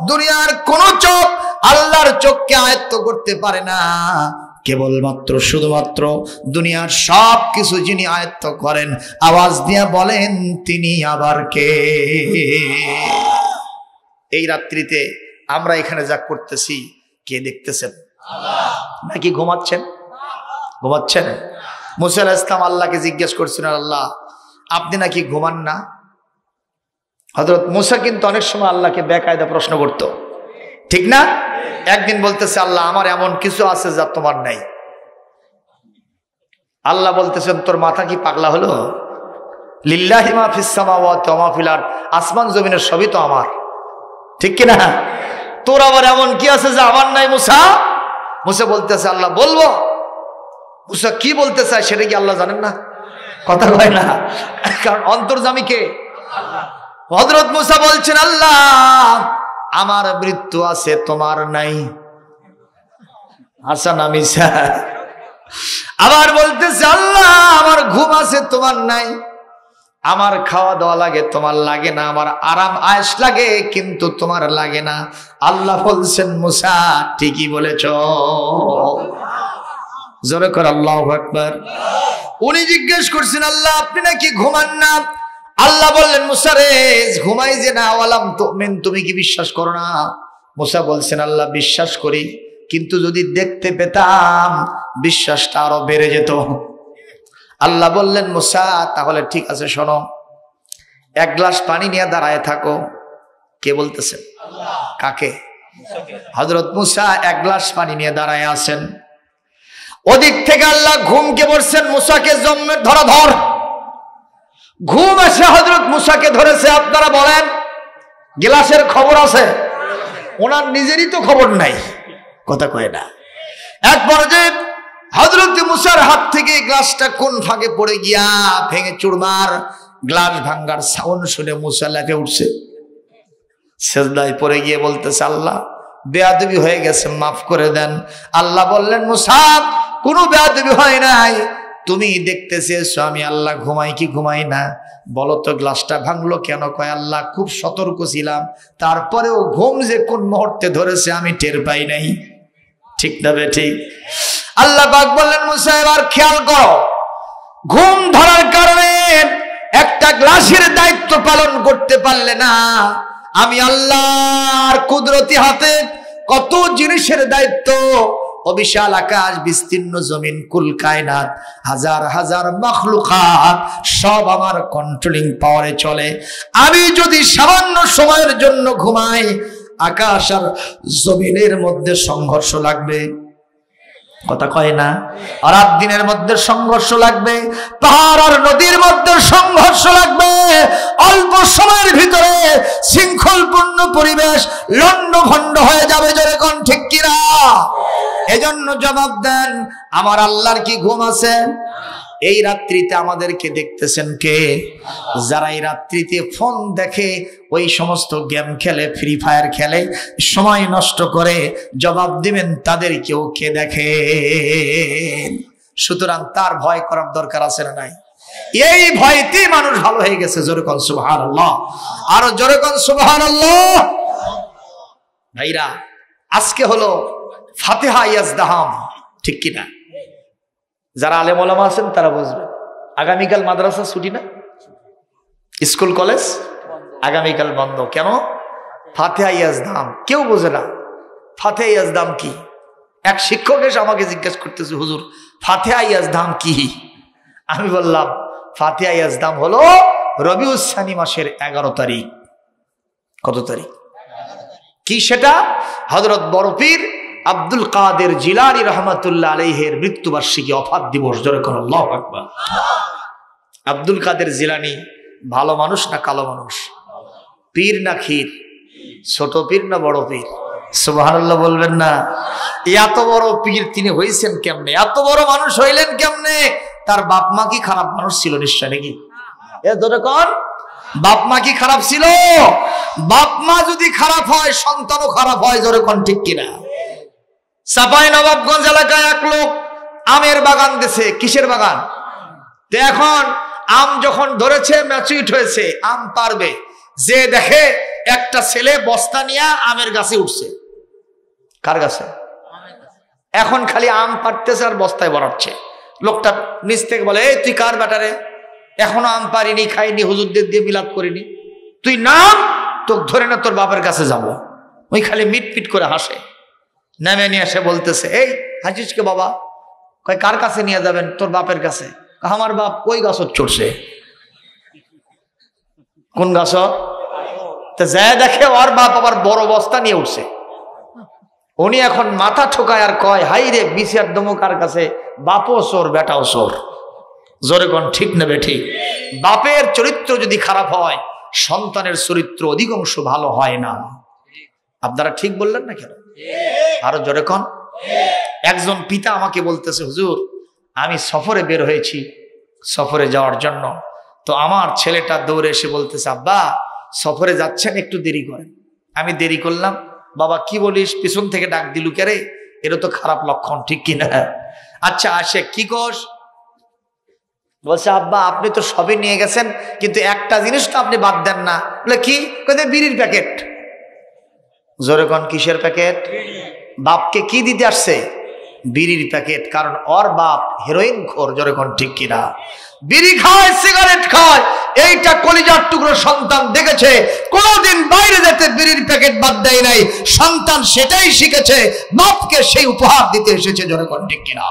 দুনিয়ার কোন চোখ আল্লাহর চোখকে আয়ত্ত করতে পারে না। কেবলমাত্র, শুধুমাত্র দুনিয়ার সব কিছু যিনি আয়ত্ত করেন, আওয়াজ দিয়ে বলেন তিনি আবার কে? এই রাত্রিতে আমরা এখানে যা করতেছি, কে দেখতেছেন? নাকি ঘুমাচ্ছেন? ঘুমাচ্ছেন? মুসা আলাইহিস সালাম আল্লাহকে জিজ্ঞেস করছিলেন, আল্লাহ আপনি নাকি ঘুমান না? হযরত মুসা কিন্তু অনেক সময় আল্লাহকে বেকায়দা প্রশ্ন করত, ঠিক না? একদিন বলতেছে, আল্লাহ আমার এমন কিছু আছে যা তোমার নাই। আল্লাহ বলতেছেন, তোর মাথা কি পাগলা হলো? লিল্লাহি মা ফিস সামাওয়াতি ওয়া মা ফিল আরদ, আসমান জমিনের সবই তো আমার, ঠিক কি না? তোর আবার এমন কি আছে যা আমার নাই মুসা? মুসা বলতেছে, আল্লাহ বলবো। মুসা কি বলতে চায় সেটা কি আল্লাহ জানেন না? কথা কয় না, কারণ অন্তর্যামী কে? হযরত মুসা বলছেন, আল্লাহ আমার মৃত্যু আছে, তোমার নাই। হাসান আমিসা আবার বলতেছে, আল্লাহ আমার ঘুম আছে, তোমার নাই। আমার খাওয়া দাওয়া লাগে, তোমার লাগে না। আমার আরাম আয়েশ লাগে, কিন্তু তোমার লাগে না। আল্লাহ বলছেন, মুসা ঠিকই বলেছ। জোরে করে আল্লাহু আকবার। উনি জিজ্ঞেস করছেন, আল্লাহ আপনি নাকি ঘুমান না? আল্লাহ বললেন, মুসা রে ঘুমাই যে না, ওয়ালাম তুমিন, তুমি কি বিশ্বাস করো না? মুসা বলছেন, আল্লাহ বিশ্বাস করি, কিন্তু যদি দেখতে পেতাম বিশ্বাসটা আরো বেড়ে যেত। আল্লাহ বললেন, মুসা তাহলে ঠিক আছে, শোনো, এক গ্লাস পানি নিয়ে দাঁড়ায় থাকো। কে বলতেছেন? কাকে? হযরত মুসা এক গ্লাস পানি নিয়ে দাঁড়ায় আছেন। ওদিক থেকে আল্লাহ ঘুমকে বলছেন, মুসাকে জম্মের ধরা ধর। ঘুম এসে হযরত মুসাকে ধরেছে। আপনারা বলেন গ্লাসের খবর আছে? ওনার নিজেরই তো খবর নাই, কথা কয় না। এক পর্যায়ে হযরত মুসার হাত থেকে গ্লাসটা কোন ফাঁকে পড়ে গিয়া ভেঙে চুরমার। গ্লাস ভাঙ্গার সাউন্ড শুনে মুসা লাফে উঠছে, সেজদায় পড়ে গিয়ে বলতেছে, আল্লাহ বেয়াদবি হয়ে গেছে, মাফ করে দেন। আল্লাহ বললেন, মুসা কোনো বেয়াদবি হয় নাই, তুমি দেখতে চেয়েছো আমি আল্লাহ ঘুমাই কি ঘুমাই না, বলো তো গ্লাসটা ভাঙলো কেন? কয় আল্লাহ খুব সতর্ক ছিলাম, তারপরেও ঘুম যে কোন মুহূর্তে ধরেছে আমি টের পাই নাই। ঠিক না বেঠিক? আল্লাহ পাক বললেন, মুসা এবার খেয়াল করো, ঘুম ধরার কারণে একটা গ্লাসের দায়িত্ব পালন করতে পারলে না। আমি আল্লাহর কুদরতি হাতে কত জিনিসের দায়িত্ব, অবিশাল আকাশ, বিস্তীর্ণ জমিন, কুল কায়নাত, হাজার হাজার মাখলুকাত সব আমার কন্ট্রোলিং পাওয়ারে চলে। আমি যদি সামান্য সময়ের জন্য ঘুমাই, আকাশ আর জমিনের মধ্যে সংঘর্ষ লাগবে, কথা কয় না? আর রাত দিনের মধ্যে সংঘর্ষ লাগবে, পাহাড় আর নদীর মধ্যে সংঘর্ষ লাগবে। অল্প সময়ের ভিতরে শৃঙ্খলপূর্ণ পরিবেশ লন্ডভন্ড হয়ে যাবে। জোরে কোন ঠিক কিনা? এজন্য জবাব দেন, আমার আল্লাহর কি ঘুম আছে? এই রাত্রিতে আমাদেরকে দেখতেছেন কে? যারা এই রাত্রিতে ফোন দেখে, ওই সমস্ত গেম খেলে, ফ্রি ফায়ার খেলে, সময় নষ্ট করে, জবাব দিবেন তাদেরকেও কে দেখে। সুতরাং তার ভয় করার দরকার আছে না নাই? এই ভয়তেই মানুষ ভালো হয়ে গেছে। জোরে কোন সুবহানাল্লাহ, আরো জোরে কোন সুবহানাল্লাহ। ভাইরা, আজকে হলো ফাতিহা ইয়াজদাহাম, ঠিক কিনা? যারা আলেম ওলামা আছেন তারা বুঝবেন। আগামীকাল মাদ্রাসা ছুটি না, স্কুল কলেজ আগামীকাল বন্ধ। কেন? ফাতিহা ইয়াজদাহাম। কেউ বোঝে না ফাতিহা ইয়াজদাহাম কি। এক শিক্ষক এসে আমাকে জিজ্ঞেস করতেছে, হুজুর ফাতিহা ইয়াজদাহাম কি? আমি বললাম ফাতিহা ইয়াজদাহাম হলো রবিউল সানি মাসের 11 তারিখ। কত তারিখ? কি সেটা? হযরত বড় পীর আব্দুল কাদের জিলানী রহমাতুল্লাহ আলাইহির মৃত্যুবার্ষিকী, ওফাত দিবস। জোরে কোন আল্লাহু আকবার। আব্দুল কাদের জিলানী ভালো মানুষ না কালো মানুষ? পীর না ক্ষীর? ছোট পীর না বড় পীর? সুবহানাল্লাহ বলবেন না? এত বড় পীর তিনি হইছেন কেমনে? এত বড় মানুষ হইলেন কেমনে? তার বাপ মা কি খারাপ মানুষ ছিল নিশ্চয় নাকি? বাপ মা কি খারাপ ছিল? বাপ মা যদি খারাপ হয়, সন্তানও খারাপ হয়। জোরে কোন ঠিক কিনা? চাঁপাইনবাবগঞ্জ এলাকায় এক লোক আমের বাগান দিছে। কিসের বাগান? তো এখন আম যখন ধরেছে, ম্যাচুইট হয়েছে, আম পারবে, যে দেখে একটা ছেলে বস্তা নিয়ে আমের গাছে উঠছে। কার গাছে? এখন খালি আম পাড়তেছে আর বস্তায় ভরাচ্ছে। লোকটা নিচ থেকে বলে, এই তুই কার ব্যাটারে? এখনো আম পারিনি, খাইনি, হুজুরদের দিয়ে মিলাদ করিনি, তুই নাম, তোকে ধরে না তোর বাপের কাছে যাব। ওই খালি মিটপিট করে হাসে। নেমে নিয়ে এসে বলতেছে, এই হাজিজকে বাবা। কয় কার কাছে নিয়ে যাবেন? তোর বাপের কাছে। আমার বাপ ওই গাছত চড়ছে। কোন গাছ? তো যায় দেখে ওর বাপ আবার বড় বস্তা নিয়ে উঠছে। উনি এখন মাথা ঠোকায় আর কয়, হাই রে বিশার দমু কার কাছে, বাপও চোর বেটাও চোর। জোরে কোন ঠিক নেবে ঠিক? বাপের চরিত্র যদি খারাপ হয়, সন্তানের চরিত্র অধিকাংশ ভালো হয় না। আপনারা ঠিক বললেন না কেন? আরো জোরে কোন। একজন পিতা আমাকে বলতেছে, হুজুর আমি সফরে বের হয়েছি, সফরে যাওয়ার জন্য। তো আমার ছেলেটা দৌড়ে এসে বলতেছে, আব্বা সফরে যাচ্ছেন, একটু দেরি করেন। আমি দেরি করলাম। বাবা কি বলিস? পিছন থেকে ডাক দিলু কে রে? এটা তো খারাপ লক্ষণ, ঠিক কিনা? আচ্ছা আসে, কি কোস? বলছে, আব্বা আপনি তো সবই নিয়ে গেছেন, কিন্তু একটা জিনিস তো আপনি বাদ দেন না। বলে কি? বিড়ির প্যাকেট। জোরে কোন কিসের প্যাকেট? বাপকে কি দিতে আসছে? বিড়ির প্যাকেট। কারণ ওর বাপ হেরোইন খোর। জোরে কোন ঠিক কিনা? বিড়ি খায়, সিগারেট খায়, এইটা কলিজার টুকরো সন্তান দেখেছে। কোনদিন বাইরে যেতে বিড়ির প্যাকেট বাদ দেয় নাই। সন্তান সেটাই শিখেছে, বাপকে সেই উপহার দিতে এসেছে। জোরে কোন ঠিক কিনা?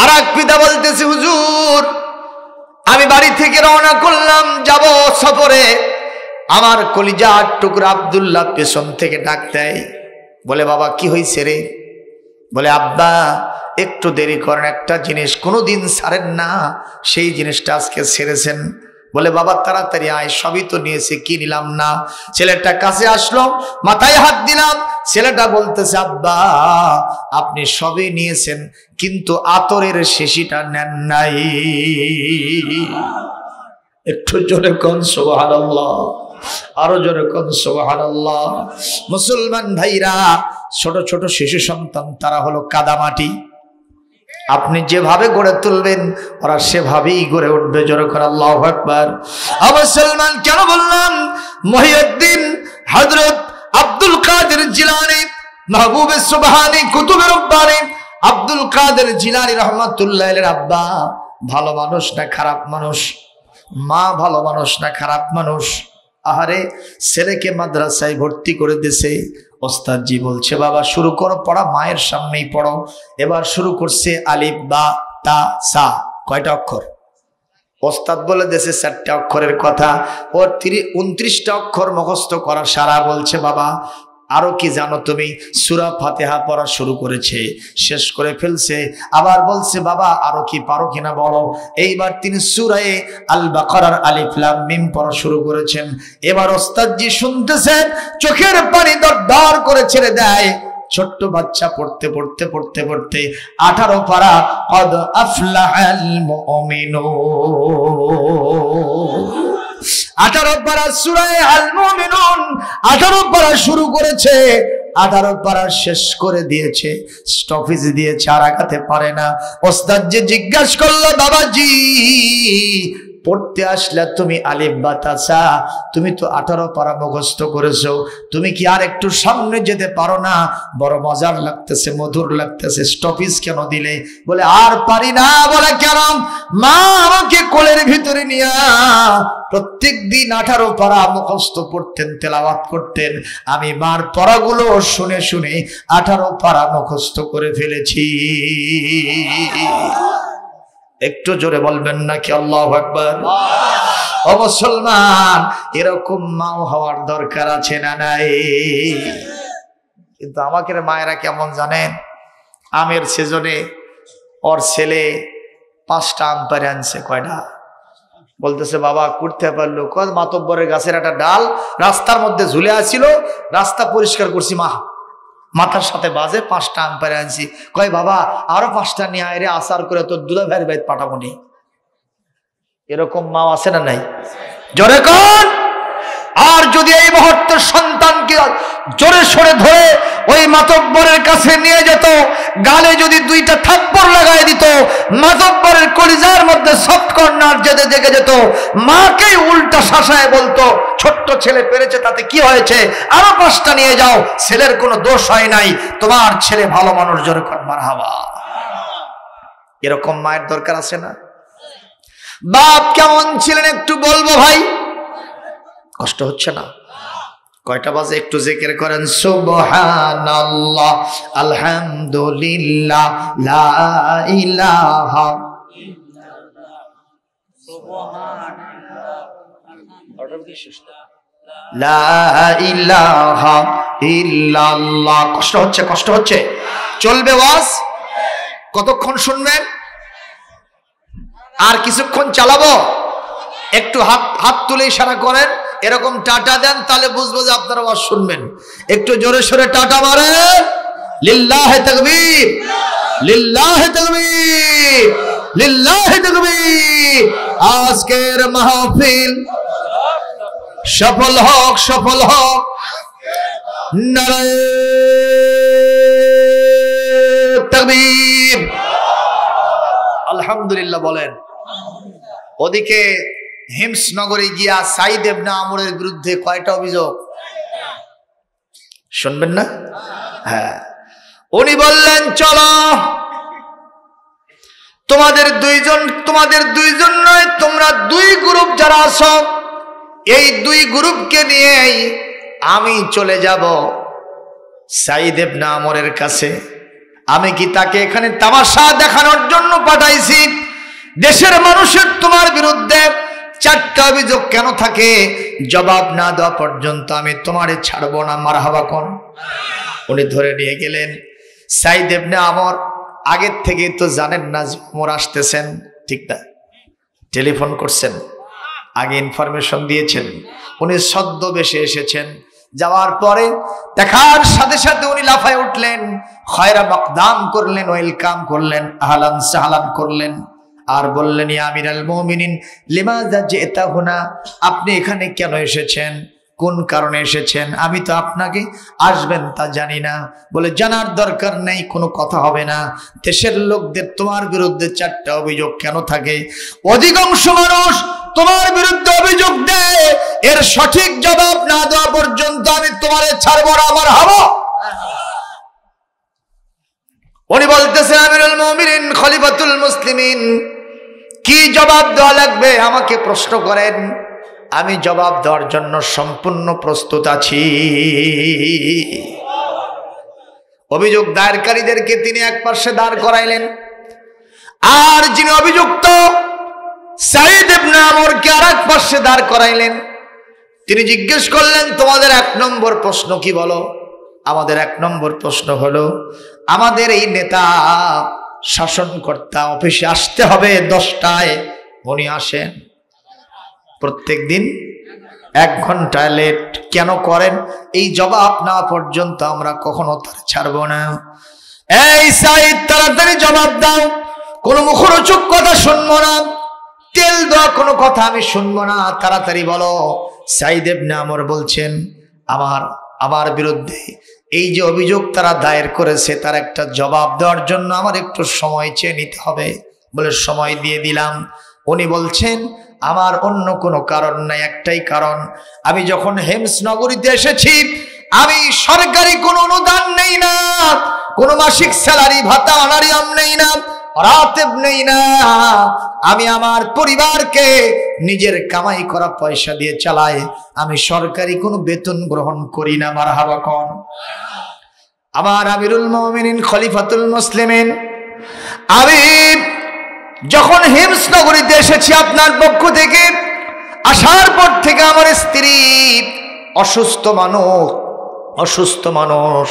আর এক পিতা বলতেছে, হুজুর আমি বাড়ি থেকে রওনা করলাম, যাব সফরে। আমার কলিজার টুকরা আব্দুল্লাহ পেছন থেকে ডাক দেয়, বলে বাবা কি হয়েছে রে? বলে আব্বা একটু দেরি করেন, একটা জিনিস কোনোদিন ছাড়েন না, সেই জিনিসটা আজকে ছেড়েছেন। বলে বাবা তাড়াতাড়ি আয়, সবই তো নিয়েছে, কি নিলাম না। ছেলেটা কাছে আসলো, মাথায় হাত দিলাম। ছেলেটা বলতেছে আব্বা আপনি সবই নিয়েছেন, কিন্তু আতরের শিশিটা নেন নাই। একটু জোরে কোন সুবহানাল্লাহ, আরো জোরে কোন সুবহানাল্লাহ। মুসলমান ভাইরা, ছোট ছোট শিশু সন্তান তারা হলো কাদামাটি। আপনি যেভাবে গড়ে তুলবেন ওরা সেভাবেই গড়ে উঠবে। জোরে করে আল্লাহু আকবার। মুসলমান কেন বললাম? মহিউদ্দিন হযরত আব্দুল কাদের জিলানী, মাহবুবে সুবহানী, কুতুবে রব্বানী আব্দুল কাদের জিলানী রাহমাতুল্লাহ আলাইহির আব্বা ভালো মানুষ না খারাপ মানুষ? মা ভালো মানুষ না খারাপ মানুষ? আহারে, ছেলেকে মাদ্রাসায় ভর্তি করে দিয়েছে। ওস্তাদজি বলছে বাবা শুরু করো পড়া, মায়ের সামনেই পড়ো। এবার শুরু করছে আলিফ বা তা সা। কয়টা অক্ষর? ওস্তাদ বলে দিয়েছে 4টা অক্ষরের কথা। ওর 29টা অক্ষর মুখস্থ করা সারা। বলছে বাবা আরো কি জানো তুমি? সূরা ফাতিহা পড়া শুরু করেছে, শেষ করে ফেলছে। আবার বলছে বাবা আরো কি পারো কিনা বলো। এইবার তিনি সূরা আল বাকারার আলিফ লাম মিম পড়া শুরু করেছেন। এবার ওস্তাদজি শুনতেছেন, চোখের পানি দরদর করে ছেড়ে দেয়। ছোট্ট বাচ্চা পড়তে পড়তে পড়তে পড়তে 18 পারা কদ আফলাহাল মুমিনুন, 18 পারা সূরা আল মুমিনুন 18 পারা শুরু করেছে, 18 পারা শেষ করে দিয়েছে, স্টপেজ দিয়েছে, আর আগাতে পারে না। ওস্তাদ যে জিজ্ঞাসা করলো বাবাজি পড়তে আসলে তুমি আলিফ বা তা সা, তুমি তো 18 পারা মুখস্থ করেছো, তুমি কি আর একটু সামনে যেতে পারো না? বড় মজার লাগতেছে, মধুর লাগতেছে, স্টপেজ কেন দিলে? বলে আর পারি না। বলে কেন? মা আমাকে কোলের ভিতরে নিয়ে প্রত্যেক দিন 18 পারা মুখস্থ করতেন, তেলাওয়াত করতেন। আমি মার পড়াগুলো শুনে শুনে 18 পারা মুখস্থ করে ফেলেছি। একটু জোরে বলবেন নাকি আল্লাহু আকবার? ও মুসলমান, এরকম মা হওয়ার দরকার আছে না নাই? কিন্তু আমাদের মায়েরা কেমন জানেন? আমের সিজনে ওর ছেলে 5টা আম পারে আনছে। কয়টা? বলতেছে বাবা করতে পারলো। মাতব্বরের গাছের একটা ডাল রাস্তার মধ্যে ঝুলে আছিল, রাস্তা পরিষ্কার করছি, মাথার সাথে বাজে 5টা আম পারে আনছি। কয় বাবা আরো 5টা নিয়ে আয় রে, আচার করে তোর দুলা ভাইয়ের বাইত পাঠাবো নি। এরকম মা আছে না নাই? জোরে কোন? আর যদি এই মুহূর্তে সন্তানকে জোরে সরে ধরে ওই মাতব্বরের কাছে নিয়ে যেত, গালে যদি 2টা থাপ্পড় লাগাই দিত, মাতব্বরের কলিজার মধ্যে সফট কর্নার যেতে জেগে যেত, মাকেই উল্টা শাসায় বলতো ছোট্ট ছেলে পেরেছে তাতে কি হয়েছে, আরো 5টা নিয়ে যাও, ছেলের কোনো দোষ হয় নাই, তোমার ছেলে ভালো মানুষ। জোরে কোন মারহাবা। এরকম মায়ের দরকার আছে না? বাপ কেমন ছিলেন একটু বলবো ভাই? কষ্ট হচ্ছে না? কয়টা বাজে? একটু জিকির করেন সুবহানাল্লাহ, আলহামদুলিল্লাহ, লা ইলাহা লা ইলাহা ইল্লাল্লাহ। কষ্ট হচ্ছে? কষ্ট হচ্ছে? চলবে ওয়াজ? কতক্ষণ শুনবেন? আর কিছুক্ষণ চালাবো? একটু হাত তুলে ইশারা করেন, এরকম টাটা দেন, তাহলে বুঝবো যে আপনারা ওয়াজ শুনবেন। একটু জোরে সোরে টাটা মারেন। লিল্লাহি তাকবীর, লিল্লাহি তাকবীর, লিল্লাহি তাকবীর। আজকের মাহফিল সফল হোক, সফল হোক। নারায়ে তাকবীর। আলহামদুলিল্লাহ বলেন। ওদিকে হিমসনগরে গিয়া সাইদ ইবনে আমরের বিরুদ্ধে কয়টা অভিযোগ শুনবেন না? হ্যাঁ, উনি বললেন চলো তোমাদের দুইজন নয়, তোমরা 2 গ্রুপ যারা আছো, এই 2 গ্রুপকে নিয়ে আমি চলে যাব সাইদ ইবনে আমরের কাছে। আমি কি তাকে এখানে তামাশা দেখানোর জন্য পাঠাইছি? দেশের মানুষের তোমার বিরুদ্ধে 4টা অভিযোগ কেন থাকে? জবাব না দেওয়া পর্যন্ত আমি তোমারে ছাড়বো না। মারহাবা কোন? উনি ধরে নিয়ে গেলেন। সাইদ ইবনে আমর আগের থেকে তো জানেন না যে ওমর আসতেছেন, ঠিক না? টেলিফোন করছেন, আগে ইনফরমেশন দিয়েছেন, উনি ছদ্মবেশে এসেছেন। যাওয়ার পরে দেখার সাথে সাথে উনি লাফায় উঠলেন, খয়রা মাকদাম করলেন, ওয়েলকাম করলেন, আহলান সাহলান করলেন, আর বললেন ইয়া আমিরাল মুমিনিন লিমাযা জিতা হুনা, আপনি এখানে কেন এসেছেন, কোন কারণে এসেছেন? আমি তো আপনাকে আসবেন তা জানি না। বলে জানার দরকার নেই, কোনো কথা হবে না। দেশের লোকদের তোমার বিরুদ্ধে 4টা অভিযোগ কেন থাকে? অধিকাংশ মানুষ তোমার বিরুদ্ধে অভিযোগ দেয়, এর সঠিক জবাব না দেওয়া পর্যন্ত আমি তোমারে ছাড়বো না, আমার হাওয়া। উনি বলতেছে আমিরুল মুমিনিন খলিফাতুল মুসলিমিন, কি জবাব দেওয়া লাগবে আমাকে প্রশ্ন করেন, আমি জবাব দেওয়ার জন্য সম্পূর্ণ প্রস্তুত আছি। অভিযোগ দায়েরকারীদেরকে তিনি এক পাশে দাঁড় করাইলেন, আর যিনি অভিযুক্ত সাঈদ ইবনে আমরকে আরেক পাশে দাঁড় করাইলেন। তিনি জিজ্ঞেস করলেন তোমাদের 1 নম্বর প্রশ্ন কি বলো? আমাদের 1 নম্বর প্রশ্ন হলো, আমাদের এই নেতা শাসনকর্তা অফিসে আসতে হবে 10টায়, উনি আসেন প্রত্যেক দিন 1 ঘন্টা লেট, কেন করেন? এই জবাব না পর্যন্ত আমরা কখনো তার ছাড়বো না। এই সাঈদ তাড়াতাড়ি জবাব দাও, কোনো মুখরোচক কথা শুনবো না, তেল দেওয়া কোনো কথা আমি শুনবো না, তাড়াতাড়ি বলো। সাঈদ ইবনে আমর বলছেন আমার বিরুদ্ধে এই যে অভিযোগ তারা দায়ের করেছে তার একটা জবাব দেওয়ার জন্য আমার একটু সময় চেয়ে নিতে হবে। বলে সময় দিয়ে দিলাম। উনি বলছেন আমার অন্য কোনো কারণ নাই, একটাই কারণ, আমি যখন হেমস নগরীতে এসেছি আমি সরকারি কোনো অনুদান নেই না, কোনো মাসিক স্যালারি ভাতা অনারিয়াম নেই না, রাতেব নেই না, আমি আমার পরিবারকে নিজের কামাই করা পয়সা দিয়ে চালাই, আমি সরকারি কোনো বেতন গ্রহণ করি না। মারহাবা কোন আমার আমিরুল মুমিনিন খলিফাতুল মুসলিমিন, আমি যখন হিমস নগরীতে এসেছি আপনার পক্ষ থেকে, আসার পর থেকে আমার স্ত্রী অসুস্থ মানুষ,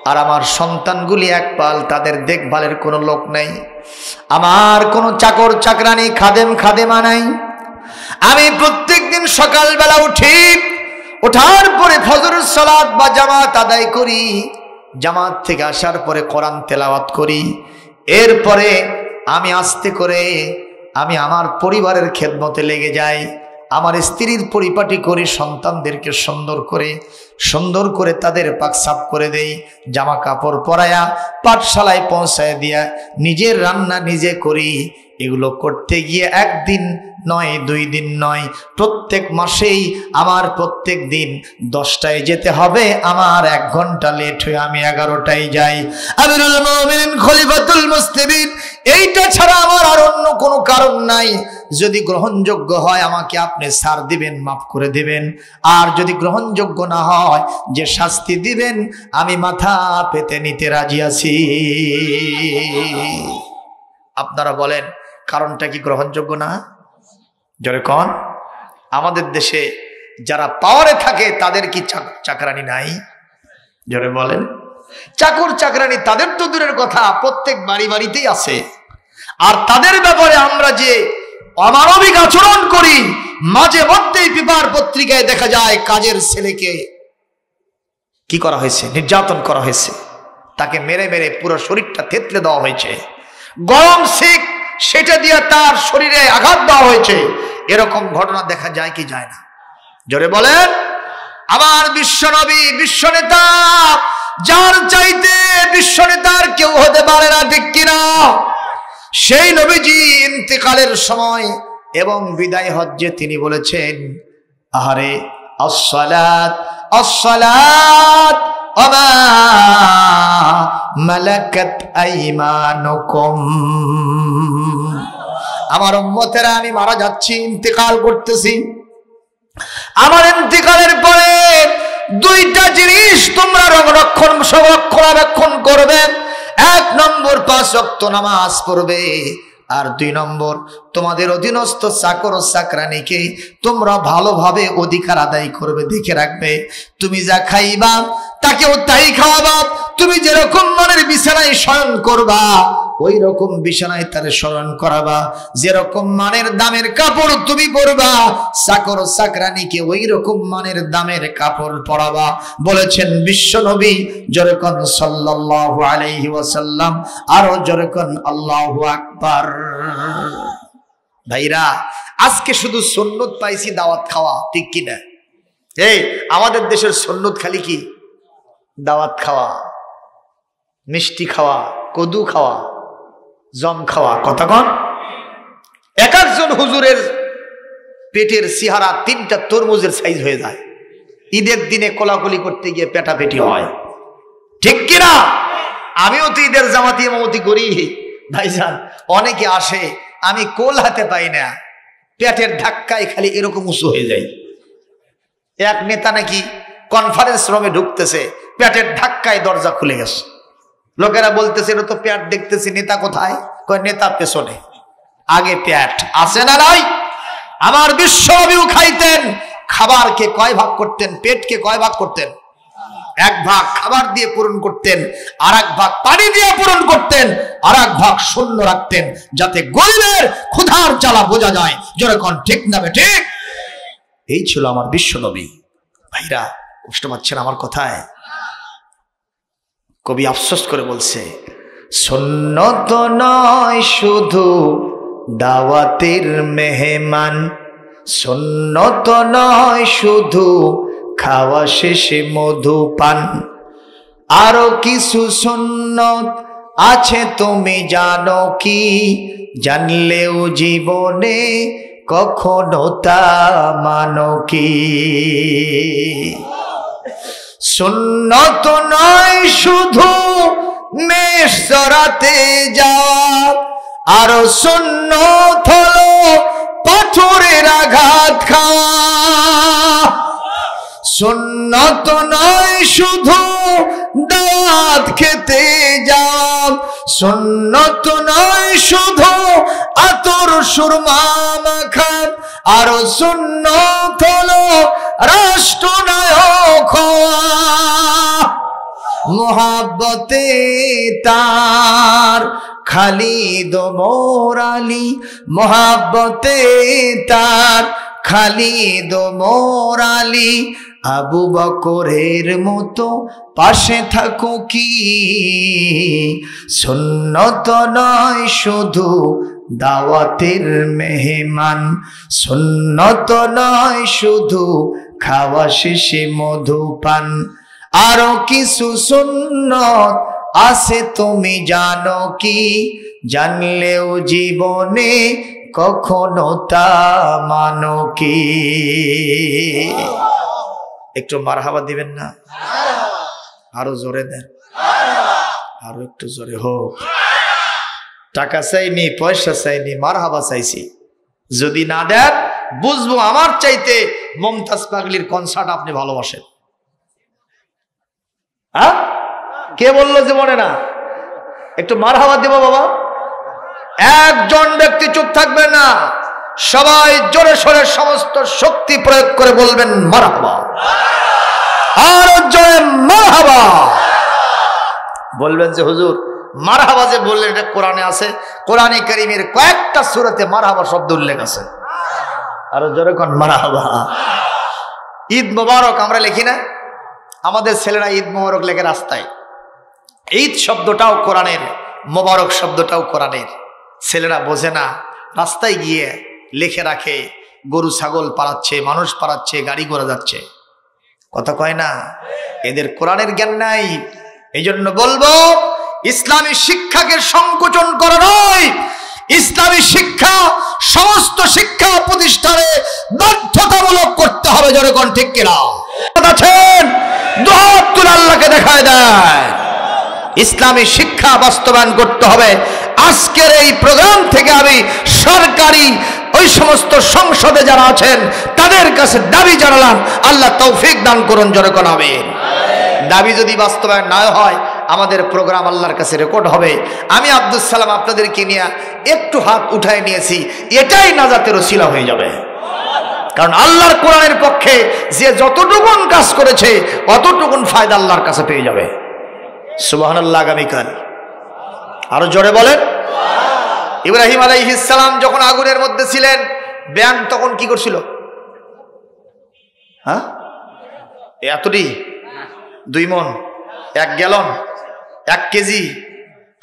আর আমার সন্তানগুলি একপাল, তাদের দেখভালের কোনো লোক নেই, আমার কোনো চাকর চাকরানি খাদেমা নাই। আমি প্রত্যেকদিন সকালবেলা উঠি, ওঠার পরে ফজরের সালাত বা জামাত আদায় করি, জামাত থেকে আসার পরে কোরআন তেলাওয়াত করি, এরপরে আমি আস্তে করে আমি আমার পরিবারের খেদমতে লেগে যাই, আমার স্ত্রীর পরিপাটি করি, সন্তানদেরকে সুন্দর করে তাদের পাক সাফ করে দেই, জামা কাপড় পরায়া পাঠশালায় পৌঁছায় দিয়া নিজের রান্না নিজে করি। এগুলো করতে গিয়ে 1 দিন নয়, 2 দিন নয়, প্রত্যেক মাসেই আমার প্রত্যেক দিন 10টায় যেতে হবে, আমার 1 ঘন্টা লেট হয়ে আমি 11টায় যাই। আমিরুল মুমিনিন খলিফাতুল মুসলিমিন, এইটা ছাড়া আমার আর অন্য কোনো কারণ নাই। যদি গ্রহণযোগ্য হয় আমাকে আপনি ছাড় দিবেন, মাফ করে দিবেন, আর যদি গ্রহণযোগ্য না হয় যে শাস্তি দিবেন আমি মাথা পেতে নিতে রাজি আছি। আপনারা বলেন কারণটা কি গ্রহণযোগ্য না? জোরে কোন। আমাদের দেশে যারা পাওয়ারে থাকে তাদের কি চাকরানি নাই? জোরে বলেন। চাকর চাকরানি তাদের তো দূরের কথা, প্রত্যেক বাড়িতেই আছে। আর তাদের ব্যাপারে আমরা যে অমানবিক আচরণ করি, মাঝে মধ্যেই পেপার পত্রিকায় দেখা যায় কাজের ছেলেকে কি করা হয়েছে, নির্যাতন করা হয়েছে, তাকে মেরে পুরো শরীরটা থেতলে দেওয়া হয়েছে, গরম শিখ সেটা দিয়ে তার শরীরে আঘাত দেওয়া হয়েছে। এরকম ঘটনা দেখা যায় কি যায় না? জোরে বলেন। আমার বিশ্বনবী, বিশ্বনেতা, যার চাইতে বিশ্বনেতার কেউ হতে পারে না, ঠিক কিনা? সেই নবীজি ইন্তেকালের সময় এবং বিদায় হজ্জে তিনি বলেছেন, আহারে আসসালাত আসসালাত ওয়া মালাকাত আইমানুকুম, আমার উম্মতেরা আমি মারা যাচ্ছি, ইন্তেকাল করতেছি, আমার ইন্তেকালের পরে 2টা জিনিস তোমরা রক্ষণাবেক্ষণ করবে। 1 নম্বর 5 ওয়াক্ত নামাজ পড়বে, আর 2 নম্বর তোমাদের অধীনস্থ চাকর ও চাকরানীকে তোমরা ভালোভাবে অধিকার আদায় করবে, দেখে রাখবে। তুমি যা খাইবা তাকেও তাই খাওয়াবা। তুমি যেরকম মানের বিছানায় শয়ন করবা ওই রকম বিছানায় তারে শয়ন করাবা। যেরকম মানের দামের কাপড় তুমি পরবা চাকর ও চাকরানীকে ওই রকম মানের দামের কাপড় পরাবা। বলেছেন বিশ্ব নবী, জোরে কোন সাল্লাল্লাহু আলাইহি ওয়াসাল্লাম, আরো জোরে কোন আল্লাহু আকবার। ভাইরা, আজকে শুধু সুন্নত পাইছি দাওয়াত খাওয়া, ঠিক কি না? এই আমাদের দেশের সুন্নত খালি কি? দাওয়াত খাওয়া, মিষ্টি খাওয়া, কদু খাওয়া, জম খাওয়া। কথা কন, এক একজন হুজুরের পেটের চেহারা 3টা তরমুজের সাইজ হয়ে যায়। ঈদের দিনে কোলাকুলি করতে গিয়ে পেটাপেটি হয়, ঠিক কিনা? আমিও তো ঈদের জামাতি ইমামতি করি ভাইজান। অনেকে আসে, আমি কোল হাতে পাই না, পেটের ধাক্কায় খালি এরকম উঁচু হয়ে যায়। এক নেতা নাকি কনফারেন্স রুমে ঢুকতেছে, পেটের ধাক্কায় দরজা খুলে গেছে। লোকেরা বলতেছে এটা তো পেট দেখতেছি, নেতা কোথায়? কয় নেতা পেছনে, আগে পেট আছে না নাই? আমার বিশ্বনবীও খাইতেন, খাবারকে কয় ভাগ করতেন? পেটকে কয় ভাগ করতেন? 1 ভাগ খাবার দিয়ে পূরণ করতেন, আর 1 ভাগ পানি দিয়ে পূরণ করতেন, আর 1 ভাগ শূন্য রাখতেন, যাতে গরিবের ক্ষুধার জ্বালা বোঝা যায়। যেরকম ঠিক না ঠিক? এই ছিল আমার বিশ্বনবী। ভাইরা, কষ্ট পাচ্ছেন আমার কথায়? কবি আফসোস করে বলছে, সুন্নত নয় শুধু দাওয়াতের মেহমান, সুন্নত নয় শুধু খাওয়া শেষে মধু পান, আরো কিছু সুন্নত আছে তুমি জানো কি? জানলেও জীবনে কখনো তা মানো কি? সুন্নত নয় শুধু মেষ চরাতে যাওয়া, আরো সুন্নত হলো পাথরের আঘাত খাওয়া। সুন্নত নয় শুধু দাওয়াত খেতে যাওয়া, সুন্নত নয় শুধু আতর সুরমা মাখা, আরো সুন্নত হলো রাষ্ট্রনায়ক হওয়া। মোহাব্বতে তার খালিদ ওমর আলী, মোহাব্বতে তার খালিদ ওমর আলী, আবু বকরের মতো পাশে থাকো কি? সুন্নত নয় শুধু দাওয়াতের মেহমান, সুন্নত নয় শুধু খাওয়া শেষে মধু পান, আরো কিছু সুন্নত আছে তুমি জানো কি? জানলেও জীবনে কখনো তা মানো কি? একটু মারহাবা দিবেন না? আরো জোরে দেন, আরো একটু জোরে হোক। টাকা চাইনি, পয়সা চাইনি, মারহাবা চাইছি। যদি না দেন বুঝবো আমার চাইতে মমতাজ পাগলির কনসার্ট আপনি ভালোবাসেন। হ্যাঁ, কে বললো যে মনে না? একটু মারহাবা দিব বাবা। একজন ব্যক্তি চুপ থাকবে না, সবাই জোরে সোরে সমস্ত শক্তি প্রয়োগ করে বলবেন মারহাবা, আর জোরে মারহাবা। বলবেন যে হুজুর মারহাবা যে বললেন এটা কোরআনে আছে, কোরআনে কারীমের কয়েকটা সূরাতে মারহাবা শব্দ উল্লেখ আছে। আর জোরে কোন মারহাবা। ঈদ মোবারক আমরা লিখি না? আমাদের ছেলেরা ঈদ মোবারক লেখে রাস্তায়। ঈদ শব্দটাও কোরআনের, মোবারক শব্দটাও কোরআনের। ছেলেরা বোঝে না, রাস্তায় গিয়ে লিখে রাখে গরু ছাগল পালাচ্ছে, মানুষ পালাচ্ছে, গাড়ি ঘোড়া যাচ্ছে। কথা কয় না? এদের কোরআনের জ্ঞান নাই। এই জন্য বলবো ইসলামী শিক্ষাকে সংকোচন করা নয়, ইসলামী শিক্ষা সমস্ত শিক্ষা প্রতিষ্ঠানে বাধ্যতামূলক করতে হবে। জনগণ ঠিক কিনা? আছেন দুহাত তুলে আল্লাহকে দেখায় দেয়। ইসলামী শিক্ষা বাস্তবায়ন করতে হবে। আজকের এই প্রোগ্রাম থেকে আমি সরকারি ওই সমস্ত সংসদে যারা আছেন তাদের কাছে দাবি জানালাম, আল্লাহ তৌফিক দান করুন। জনগণ আমিন। দাবি যদি বাস্তবায়ন না হয় আমাদের প্রোগ্রাম আল্লাহর কাছে রেকর্ড হবে। আমি আব্দুল সালাম আপনাদেরকে নিয়ে একটু হাত উঠায় নিয়েছি, এটাই নাজাতের ওসিলা হয়ে যাবে। কারণ আল্লাহর কোরআনের পক্ষে যে যতটুকুন কাজ করেছে অতটুকুন ফায়দা আল্লাহর কাছে পেয়ে যাবে। সুবহানাল্লাহ। আগামীকাল আরো জোরে বলেন। ইব্রাহিম আলাইহিস সালাম যখন আগুনের মধ্যে ছিলেন, ব্যাঙ তখন কি করছিল? হ্যাঁ, এতটি 2 মণ, 1 গ্যালন, 1 কেজি,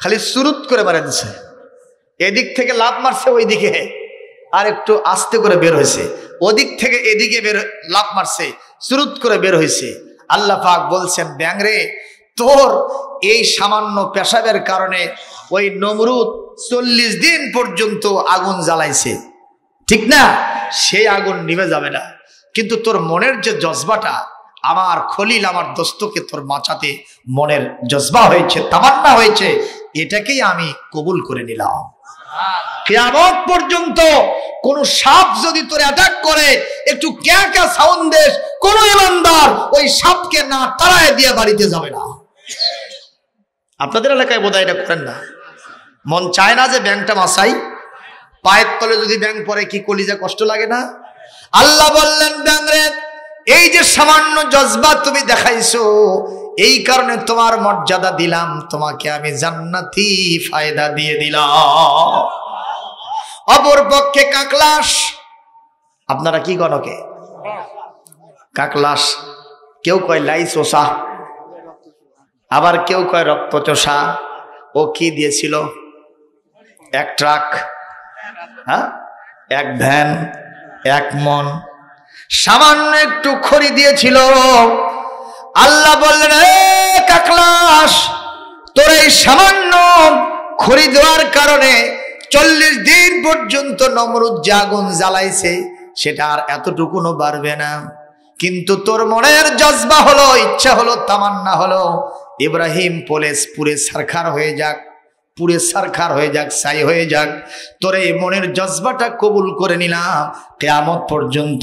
খালি সুরুত করে মারা দিচ্ছে। এদিক থেকে লাফ মারছে ওইদিকে, আর একটু আস্তে করে বের হয়েছে, ওদিক থেকে এদিকে লাফ মারছে, সুরুত করে বের হয়েছে। আল্লাহ পাক বলছেন, ব্যাঙ রে, তোর এই সামান্য পেশাবের কারণে ওই নমরুদ 40 দিন পর্যন্ত আগুন জ্বালাইছে, ঠিক না? সেই আগুন নিভে যাবে না, কিন্তু তোর মনের যে জজবাটা, আমার খলিল আমার দোস্তকে তোর বাঁচাতে মনের জজবা হয়েছে, তামান্না হয়েছে, এটাকেই আমি কবুল করে নিলাম। কিয়ামত পর্যন্ত কোন সাপ যদি তোরে অ্যাটাক করে, একটু ক্যা ক্যা সাউন্ড দেশ, কোন ইমানদার ওই সাপকে না তাড়ায় দিয়ে বাড়িতে যাবে না। আপনাদের এলাকায় বোধহয় এটা করেন না। মন চায় না যে ব্যাংকটা মাসাই, পায়ের তলে যদি ব্যাংক পরে কি কলিজা কষ্ট লাগে না? আল্লাহ বললেন, ব্যাংক রে, এই যে সামান্য জজবা তুমি দেখাইছো, এই কারণে তোমার মর্যাদা দিলাম, তোমাকে আমি জান্নাতি ফায়দা দিয়ে দিলাম। অপর পক্ষে কাকলাস, আপনারা কি গণকে কাকলাস, কেউ কয় লাই চোষা, আবার কেউ কয় রক্ত চোষা। ও কি দিয়েছিল? 1 ট্রাক, হ্যাঁ, 1 ভ্যান, 1 মণ, সামান্য একটু খড়ি দিয়েছিল। আল্লাহ বললেন, কাকলাস, তোর এই সামান্য খড়ি দেওয়ার কারণে 40 দিন পর্যন্ত নমরুদ যে আগুন জ্বালাইছে সেটা আর এতটুকুনও বাড়বে না। কিন্তু তোর মনের জজবা হলো, ইচ্ছা হলো, তামান্না হলো, ইব্রাহিম পুরে সারখার হয়ে যাক, পুরে সারখার হয়ে যাক, ছাই হয়ে যাক। তোর এই মনের জজবাটা কবুল করে নিলাম। কিয়ামত পর্যন্ত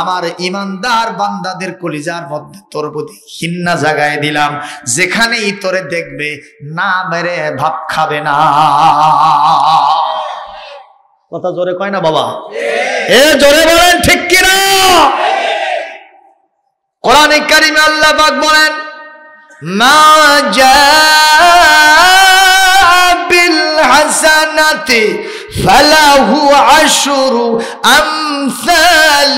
আমার ইমানদার বান্দাদের কলিজার মধ্যে তোর প্রতি ঘৃণা জাগায় দিলাম। যেখানেই তোরে দেখবে না মেরে ভাত খাবে না। কথা জোরে কয় না বাবা? এ জোরে বলেন ঠিক কিনা? কোরআনে কারিমে আল্লাহ পাক বলেন, মা বিল হাসানাতি ফালাহু আশরু আমসালিহা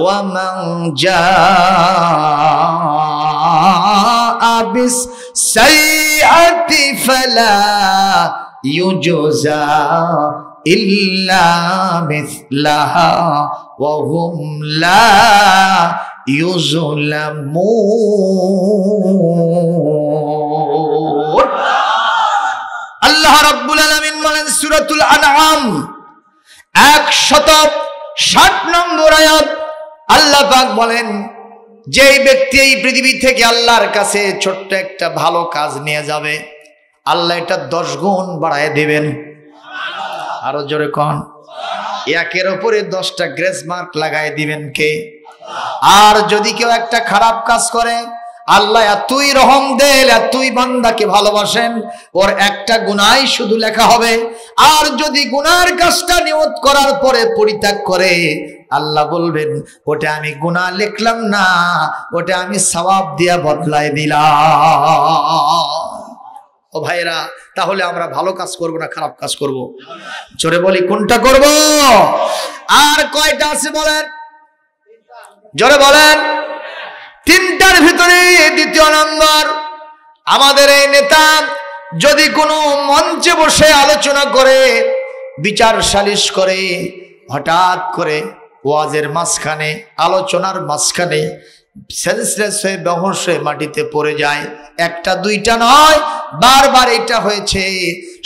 ওয়া মান বিস সাইয়্যাতি ফালা ইউজা ইল্লা মিসলাহা ওয়া হুম লা ইউযলামুন। আল্লাহ রাব্বুল আলামিন বলেন সূরাতুল আনআম 160 নম্বর আয়াত, আল্লাহ পাক বলেন, যেই ব্যক্তি এই পৃথিবী থেকে আল্লাহর কাছে ছোট্ট একটা ভালো কাজ নিয়ে যাবে, আল্লাহ এটা 10 গুণ বাড়ায় দিবেন। আরো জোরে কোন? 1-এর উপরে 10টা গ্রেস মার্ক লাগায় দিবেন কে? আর যদি কেউ একটা খারাপ কাজ করে, আল্লাহ এতই রহম দেন, এতই বান্দাকে ভালোবাসেন, ওর একটা গুনাহ শুধু লেখা হবে। আর যদি গুনার কাজটা নিয়ত করার পরে পরিত্যাগ করে, আল্লাহ বলবেন, ওটা আমি গুনাহ লিখলাম না, ওটা আমি সওয়াব দিয়া বদলায় দিলাম। ও ভাইরা, তাহলে আমরা ভালো কাজ করব না খারাপ কাজ করব? জোরে বলি, কোনটা করব? আর কয়টা আছে বলেন? জোরে বলেন। 3টার ভিতরে 2 নম্বর, আমাদের এই নেতা যদি কোনো মঞ্চে বসে আলোচনা করে, বিচার সালিশ করে, হঠাৎ করে ওয়াজের মাঝখানে, আলোচনার মাঝখানে সেন্সলেস হয়ে বেহুশ হয়ে মাটিতে পড়ে যায়, 1টা 2টা নয়, বারবার এটা হয়েছে।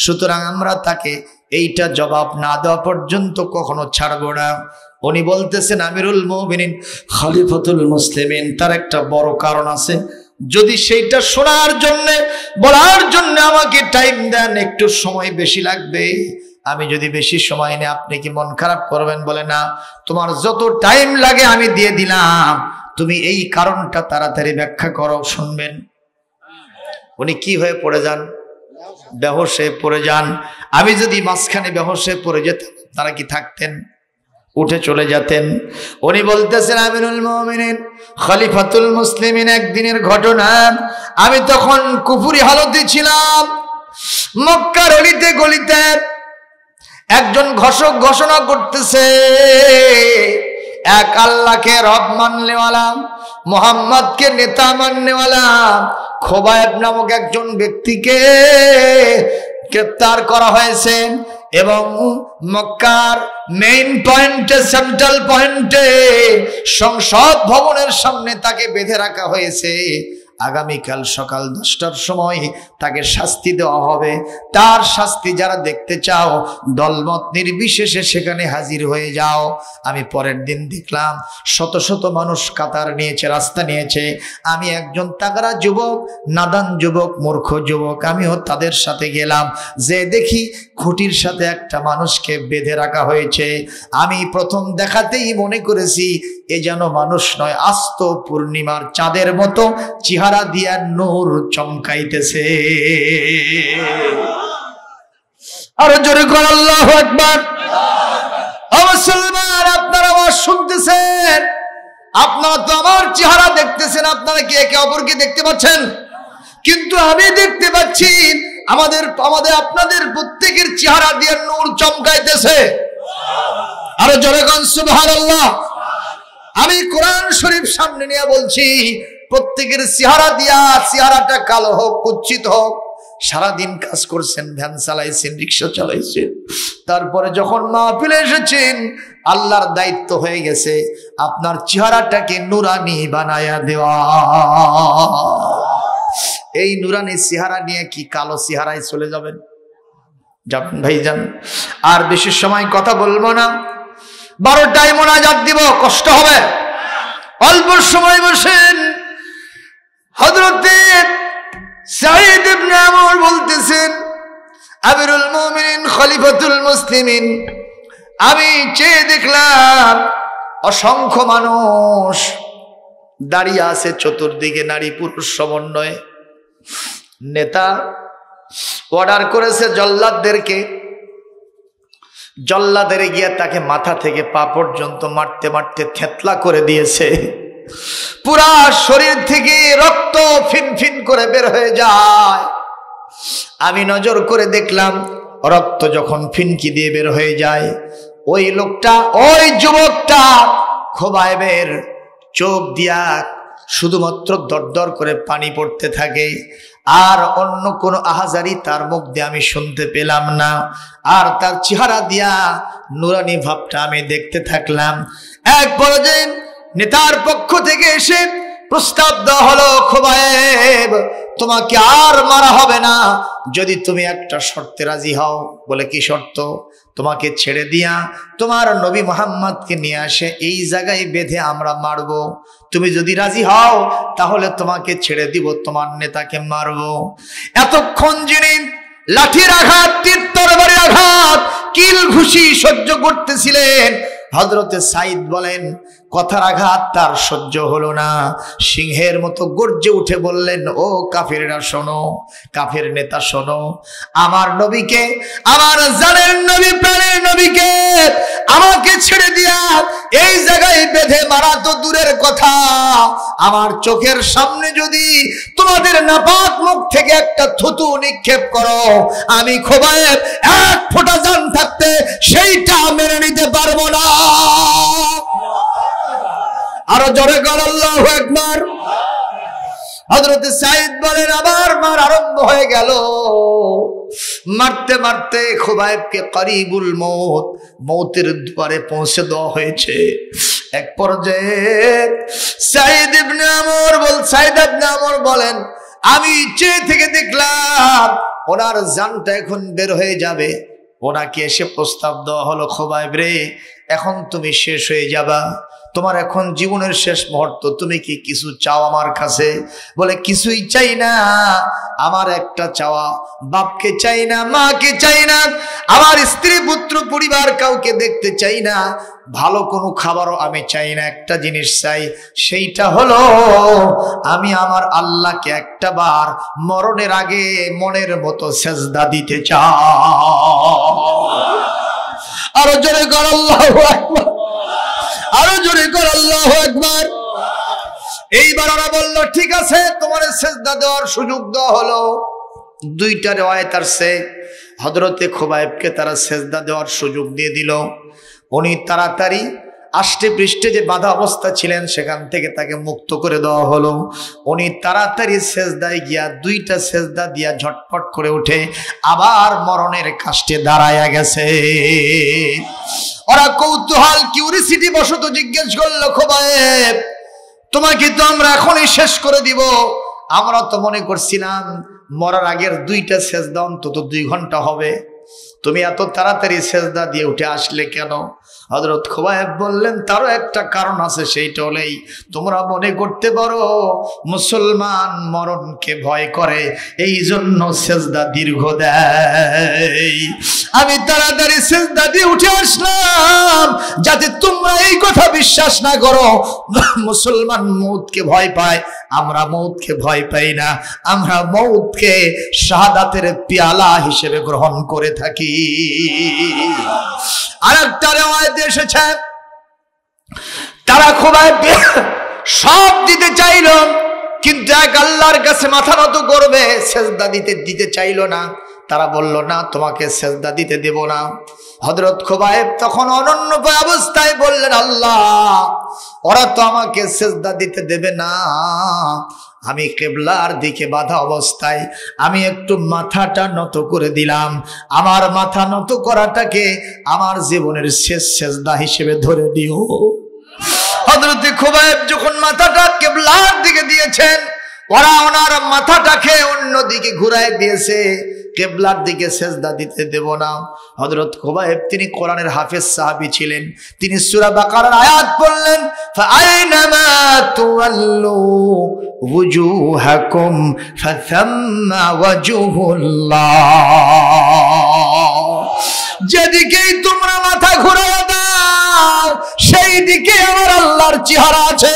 সুতরাং আমরা তাকে এইটা জবাব না দেওয়া পর্যন্ত কখনো ছাড়বো না। উনি বলতেছেন, আমিরুল মুমিনিন খলিফাতুল মুসলিমিন, তার একটা বড় কারণ আছে, যদি সেইটা শোনার জন্য বলার জন্য আমাকে টাইম দেন, একটু সময় বেশি লাগবে। আমি যদি বেশি সময় নেই, আপনি কি মন খারাপ করবেন? বলে না, তোমার যত টাইম লাগে আমি দিয়ে দিলাম, তুমি এই কারণটা তাড়াতাড়ি ব্যাখ্যা করো, শুনবেন। উনি কি হয়ে পড়ে যান? বেহুশ হয়ে পড়ে যান। আমি যদি মাঝখানে বেহুশ হয়ে পড়ে যেতাম, তারা কি থাকতেন? উঠে চলে যেতেন। উনি বলতেছেন, আমিরুল মুমিনিন খলিফাতুল মুসলিমিন, একদিনের ঘটনা। আমি তখন কুফরি হালতে ছিলাম। মক্কার অলিতে গলিতে একজন ঘোষক ঘোষণা করতেছে, এক আল্লাহকে রব মাননেওয়ালা, মুহাম্মদকে নেতা মাননেওয়ালা খোবায়েব নামক একজন ব্যক্তিকে গ্রেফতার করা হয়েছে এবং মক্কার মেইন পয়েন্টে, সেন্ট্রাল পয়েন্টে সংসদ ভবনের সামনে তাকে বেঁধে রাখা হয়েছে। আগামীকাল সকাল 10টার সময় তাকে শাস্তি দেওয়া হবে। তার শাস্তি যারা দেখতে চাও, দলমত নির্বিশেষে সেখানে হাজির হয়ে যাও। আমি পরের দিন দেখলাম শত শত মানুষ কাতার নিয়েছে, রাস্তা নিয়েছে। আমি একজন তাগড়া যুবক, নাদান যুবক, মূর্খ যুবক, আমিও তাদের সাথে গেলাম। যে দেখি খুঁটির সাথে একটা মানুষকে বেঁধে রাখা হয়েছে। আমি প্রথম দেখাতেই মনে করেছি এ যেন মানুষ নয়, আস্ত পূর্ণিমার চাঁদের মতো চেহারা দিয়া নূর চমকাইতেছে। আর জোরে করে আল্লাহু আকবার। মুসলমান, আপনারা আওয়াজ শুনতেছেন? আপনারা তো আমার চেহারা দেখতেছেন, আপনারা কি একে অপরকে দেখতে পাচ্ছেন? কিন্তু আমি দেখতে পাচ্ছি আমাদের আপনাদের প্রত্যেকের চেহারা দিয়ে নূর চমকাইতেছে। আর জোরে কোন সুবহানাল্লাহ। আমি কোরআন শরীফ সামনে নিয়ে বলছি, প্রত্যেকের চেহারা দিয়া, চেহারাটা কালো হোক, কুচ্ছিত হোক, সারাদিন কাজ করছেন, ভ্যান চালাইছেন, রিক্সা চালাইছেন, তারপরে যখন মাহফিলে এসেছেন, আল্লাহর দায়িত্ব হয়ে গেছে আপনার চেহারাটাকে নুরানি বানায়া দেওয়া। এই নুরানি চেহারা নিয়ে কি কালো চেহারায় চলে যাবেন? যাবেন ভাইজান। আর বেশি সময় কথা বলবো না, 12টায় মোনাজাত দিব, কষ্ট হবে। অল্প সময় বসেন। হযরতে সাঈদ ইবনে আমর বলতেছেন, আমিরুল মুমিনিন খলিফাতুল মুসলিমিন, আমি চেয়ে দেখলাম অসংখ্য মানুষ দাঁড়িয়ে আছে চতুর্দিকে, নারী পুরুষ সমন্বয়ে। নেতা অর্ডার করেছে জল্লাদদেরকে, জল্লাদের গিয়ে তাকে মাথা থেকে পা পর্যন্ত মারতে মারতে থেতলা করে দিয়েছে। পুরা শরীর থেকে রক্ত ফিনফিন করে বের হয়ে যায়। আমি নজর করে দেখলাম রক্ত যখন ফিনকি দিয়ে বের হয়ে যায়, ওই লোকটা, ওই যুবকটা খোবায়েবের চোখ দিয়া শুধুমাত্র দরদর করে পানি পড়তে থাকে। আর অন্য কোনো আহাজারি তার মুখ দিয়ে আমি শুনতে পেলাম না। আর তার চেহারা দিয়া নুরানি ভাবটা আমি দেখতে থাকলাম। এক পর্যায়ে নেতার পক্ষ থেকে এসে প্রস্তাব দেওয়া হলো, খোবায়েব তোমাকে আর মারা হবে না যদি তুমি একটা শর্তে রাজি হও। বলে কি শর্ত? তোমাকে ছেড়ে দিয়া তোমার নবী মুহাম্মদকে নিয়ে আসে এই জায়গায় বেঁধে আমরা মারব। তুমি যদি রাজি হও তাহলে তোমাকে ছেড়ে দিব, তোমার নেতাকে মারব। এতক্ষণ যিনি লাঠির আঘাত, তীর তরবারির আঘাত, কিল ঘুষি সহ্য করতেছিলেন, হযরতে সাঈদ বলেন কথার আঘাত তার সহ্য হলো না। সিংহের মতো গর্জে উঠে বললেন, ও কাফেররা শোনো, কাফের নেতা শোনো, আমার নবীকে, আমার জানের নবী, প্রাণের নবীকে আমাকে ছেড়ে দিয়া এই জায়গায় বেঁধে মারা তো দূরের কথা, আমার চোখের সামনে যদি তোমাদের নাপাক মুখ থেকে একটা থুতু নিক্ষেপ করো, আমি খোবায়েব এক ফোঁটা জান থাকতে সেইটা মেনে নিতে পারবো না। আরো জোরে বল আল্লাহু আকবার। হযরতে সাঈদ বলেন আবার মার আরম্ভ হয়ে গেল। মারতে মারতে খোবায়েবকে করিবুল মৌত, মৌতের দুয়ারে পৌঁছে দেওয়া হয়েছে। এক পর্যায়ে সাঈদ ইবনে আমর বলেন, আমি চেয়ে থেকে দেখলাম ওনার জানটা এখন বের হয়ে যাবে। ওনাকে এসে প্রস্তাব দেওয়া হলো, খোবায়েব রে, এখন তুমি শেষ হয়ে যাবা, তোমার এখন জীবনের শেষ মুহূর্ত, তুমি কি কিছু চাও আমার কাছে? বলে কিছুই চাই না, আমার একটা চাওয়া, বাপকে চাই না, মাকে চাই না, আমার স্ত্রী পুত্র পরিবার কাউকে দেখতে চাই না, ভালো কোনো খাবারও আমি চাই না, একটা জিনিস চাই, সেইটা হলো আমি আমার আল্লাহকে একটা বার মরণের আগে মনের মতো সেজদা দিতে চাই। আরো জোরে কর আল্লাহু আকবার, আরো জোরে কর আল্লাহু আকবার। এইবার ওরা বলল ঠিক আছে, তোমার সেজদা দেওয়ার সুযোগ দেওয়া হলো। দুইটা রিওয়ায়াত আছে, হযরতে খুবাইবকে তারা সেজদা দেওয়ার সুযোগ দিয়ে দিল। উনি তাড়াতাড়ি আষ্টে পৃষ্ঠে যে বাঁধা অবস্থা ছিলেন সেখান থেকে তাকে মুক্ত করে দেওয়া হলো। উনি তাড়াতাড়ি সেজদায় গিয়া দুইটা সেজদা দিয়া ঝটপট করে উঠে আবার মরণের কাষ্টে দাঁড়ায়া গেছে। ওরা কৌতূহল কিউরিসিটি বশত জিজ্ঞেস করলো, খুবাইব তোমাকে তো আমরা এখনই শেষ করে দিব, আমরা তো মনে করছিলাম মরার আগের দুইটা সেজদা অন্তত 2 ঘন্টা হবে, তুমি এত তাড়াতাড়ি সেজদা দিয়ে উঠে আসলে কেন? হযরত খুবাইব বললেন তারও একটা কারণ আছে, সেইটা হলেই তোমরা মনে করতে পারো মুসলমান মরণকে ভয় করে, এই জন্য সেজদা দীর্ঘ দেয়। আমি তাড়াতাড়ি সেজদা দিয়ে উঠে আসলাম যাতে তোমরা এই কথা বিশ্বাস না করো মুসলমান মউতকে ভয় পায়। আমরা মউতকে ভয় পাই না, আমরা মউতকে শাহাদাতের পেয়ালা হিসেবে গ্রহণ করে থাকি। আরেকটা রিওয়ায়াতে এসেছে তারা খুবাইব সব দিতে চাইল, কিন্তু এক আল্লাহর কাছে মাথা নত করবে সেজদা দিতে চাইল না। তারা বলল না, তোমাকে সেজদা দিতে দেব না। হযরত খুবাইব তখন অনন্য অবস্থায় বললেন, আল্লাহ ওরা তো আমাকে সেজদা দিতে দেবে না, আমি কিবলার দিকে বাঁধা অবস্থায় আমি একটু মাথাটা নত করে দিলাম, আমার মাথা নত করাটাকে আমার জীবনের শেষ সেজদা হিসেবে ধরে দিও। হযরত খুবাইব যখন মাথাটা কিবলার দিকে দিয়েছেন, ওরা ওনার মাথাটাকে অন্য দিকে ঘুরায় দিয়েছে, কিবলার দিকে সেজদা দিতে দেব না। হযরত খুবাইব তিনি কোরআনের হাফেজ সাহাবী ছিলেন, তিনি সূরা বাকারার আয়াত পড়লেন, ফাআইনামা তুওয়াল্লু ওয়ুজুহাকুম ফাসাম্মা ওয়াজহুল্লাহ। যেদিকেই তোমরা মাথা ঘুরিয়ে দাও সেই দিকে আমার আল্লাহর চেহারা আছে।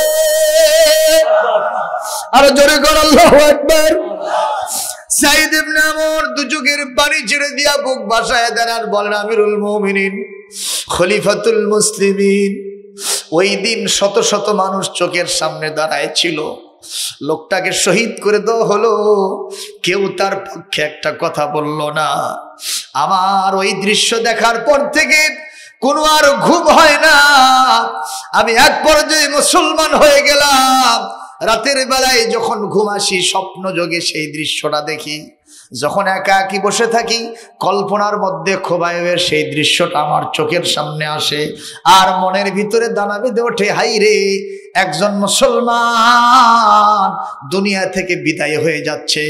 আর জোরে কর আল্লাহু আকবার। সাইদ ইবনে আমর দুচোখের পানি ছেড়ে দিয়া বুক ভাসায় দেন আর বলেন, আমিরুল মুমিনিন, খলিফাতুল মুসলিমিন, ওই দিন শত শত মানুষ চোখের সামনে দাঁড়ায় ছিল, লোকটাকে শহীদ করে দেওয়া হলো, কেউ তার পক্ষে একটা কথা বলল না। আমার ওই দৃশ্য দেখার পর থেকে কোনো আর ঘুম হয় না। আমি এক পর্যায়ে মুসলমান হয়ে গেলাম। রাতের বেলায় যখন ঘুম আসি স্বপ্ন যোগে সেই দৃশ্যটা দেখি, যখন একা একি বসে থাকি কল্পনার মধ্যে খুবাইবের সেই দৃশ্যটা আমার চোখের সামনে আসে, আর মনের ভিতরে দানা বেঁধে ওঠে, হাই রে একজন মুসলমান দুনিয়া থেকে বিদায় হয়ে যাচ্ছে,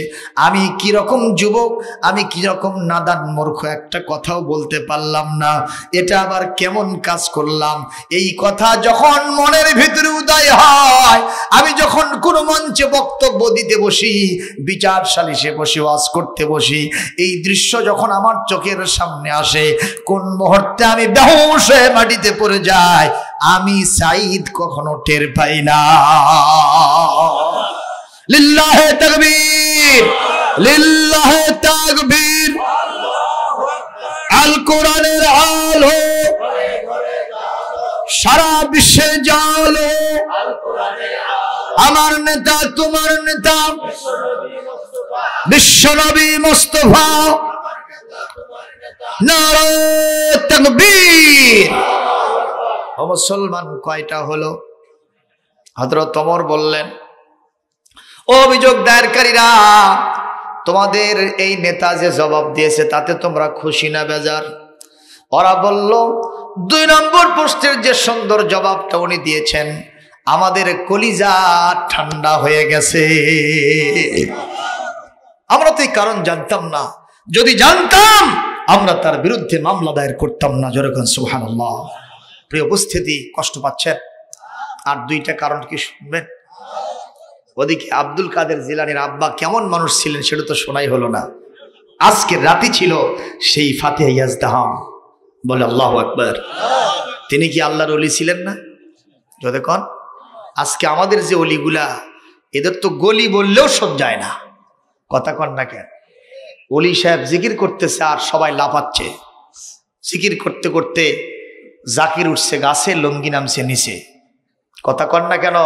আমি কি রকম যুবক, আমি কি রকম নাদান মূর্খ, একটা কথাও বলতে পারলাম না, এটা আবার কেমন কাজ করলাম। এই কথা যখন মনের ভিতরে উদয় হয়, আমি যখন কোনো মঞ্চে বক্তব্য দিতে বসি, বিচার সালিশে বসে ওয়াজ করতে বসি, এই দৃশ্য যখন আমার চোখের সামনে আসে, কোন মুহূর্তে আমি বেহুশ হয়ে মাটিতে পড়ে যাই, আমি সাইদ কখনো টের পাই না। লিল্লাহে তাকবীর, লিল্লাহে তাকবীর। আল কোরআনের আলো সারা বিশ্বে জালো, আমার নেতা তোমার নেতা বিশ্বনবী মুস্তাফা, নারে তাকবীর। মুসলমান কয়টা হলো? হযরত ওমর বললেন, ও অভিযোগ দায়েরকারীরা, তোমাদের এই নেতা যে জবাব দিয়েছে তাতে তোমরা খুশি না বেজার? ওরা বলল, 2 নম্বর প্রশ্নের যে সুন্দর জবাবটা উনি দিয়েছেন, আমাদের কলিজা ঠান্ডা হয়ে গেছে। আমরা তো এই কারণ জানতাম না, যদি জানতাম আমরা তার বিরুদ্ধে মামলা দায়ের করতাম না। যেরকম সুবহানাল্লাহ। প্রিয় উপস্থিতি, কষ্ট পাচ্ছেন? আর দুইটা কারণ কি শুনবেন? ওদিকে আব্দুল কাদের জিলানীর আব্বা কেমন মানুষ ছিলেন সেটা তো শোনাই হলো না। আজকের রাতে ছিল সেই ফাতিহা ইয়াজদাহাম, বলে আল্লাহু আকবার। তিনি কি আল্লাহর ওলি ছিলেন না? যদি কোন আজকে আমাদের যে ওলিগুলা, এদের তো গলি বললেও সব যায় না। কথা কন না কেন? ওলি সাহেব জিকির করতেছে আর সবাই লাফাচ্ছে। জিকির করতে করতে জাকির উঠছে গাছে, লঙ্গি নামছে নিচে। কথা কন না কেন?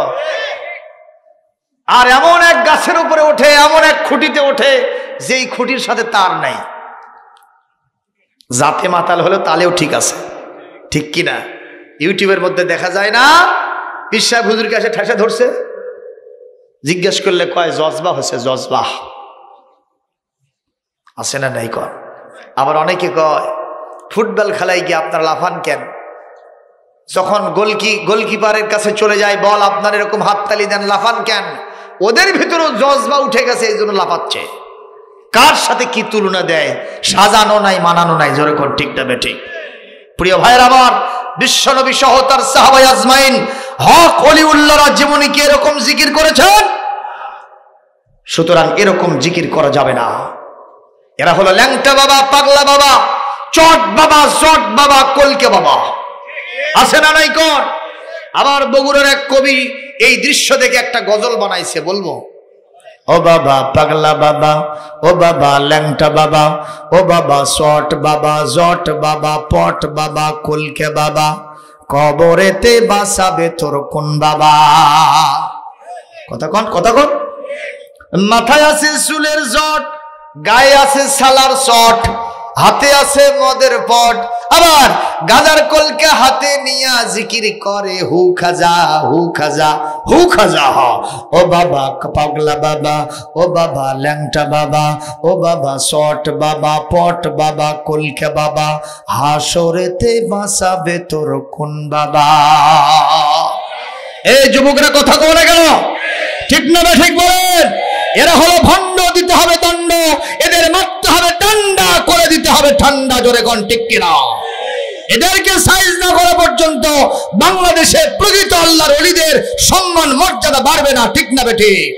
আর এমন এক গাছের উপরে ওঠে, এমন এক খুঁটিতে ওঠে যেই খুঁটির সাথে তার নাই। জাতে মাতাল হলো তালেও ঠিক আছে, ঠিক কিনা? ইউটিউবের মধ্যে দেখা যায় না, পীর সাহেব হুজুর কাছে ঠেসে ধরছে, জিজ্ঞেস করলে কয় জজবা হচ্ছে, জজবা আছে না নাই কর। আবার অনেকে কয় ফুটবল খেলায় গিয়ে আপনার লাফান কেন? যখন গোলকিপারের কাছে চলে যায় বল, আপনার এরকম হাততালি দেন, লাফান কেন? ওদের ভিতরেও জজবা উঠে গেছে, এই জন্য লাফাচ্ছে। কার সাথে কি তুলনা দেয়? সাজানো নাই, মানানো নাই। জোরে কোন ঠিক না বেঠিক? প্রিয় ভাইয়ের আমার, বিশ্বনবী সহ তার সাহাবায়ে আজমাইন হক ওলিউল্লাহরা যেমনি কি এরকম জিকির করেছেন, সুতরাং এরকম জিকির করা যাবে না। এরা হলো ল্যাংটা বাবা, পাগলা বাবা, চট বাবা, চট বাবা, কলকে বাবা। আছে না নাই কোন? আবার বগুড়ার এক কবি এই দৃশ্য দেখে একটা গজল বানাইছে, বলবো? ও বাবা পাগলা বাবা, ও বাবা ল্যাংটা বাবা, ও বাবা শট বাবা, জট বাবা, পট বাবা, কলকে বাবা, কবরেতে বাসাবে তোর কোন বাবা। কথা কন, কথা কন। মাথায় আছে চুলের জট, গায়ে আছে সালার শট, হাতে আছে মদের পট, আবার গাজার কলকে হাতে নিয়া জিকির করে হু খাজা, হু খাজা, হু খাজা। ও বাবা পাগলা বাবা, ও বাবা ল্যাংটা বাবা, ও বাবা শট বাবা, পট বাবা, কলকে বাবা, হাসরেতে বাঁচাবে তোর কোন বাবা। এই যুবকরা কথা কও না কেন? ঠিক না ঠিক বলেন? এরা হলো ভণ্ড, দিতে হবে দণ্ড, এদের মারতে হবে ঠান্ডা, করে দিতে হবে ঠান্ডা। জোরে কোন ঠিক কিনা? এদেরকে সাইজ না করা পর্যন্ত বাংলাদেশে প্রকৃত আল্লাহর ওলিদের সম্মান মর্যাদা বাড়বে না, ঠিক না বেঠিক?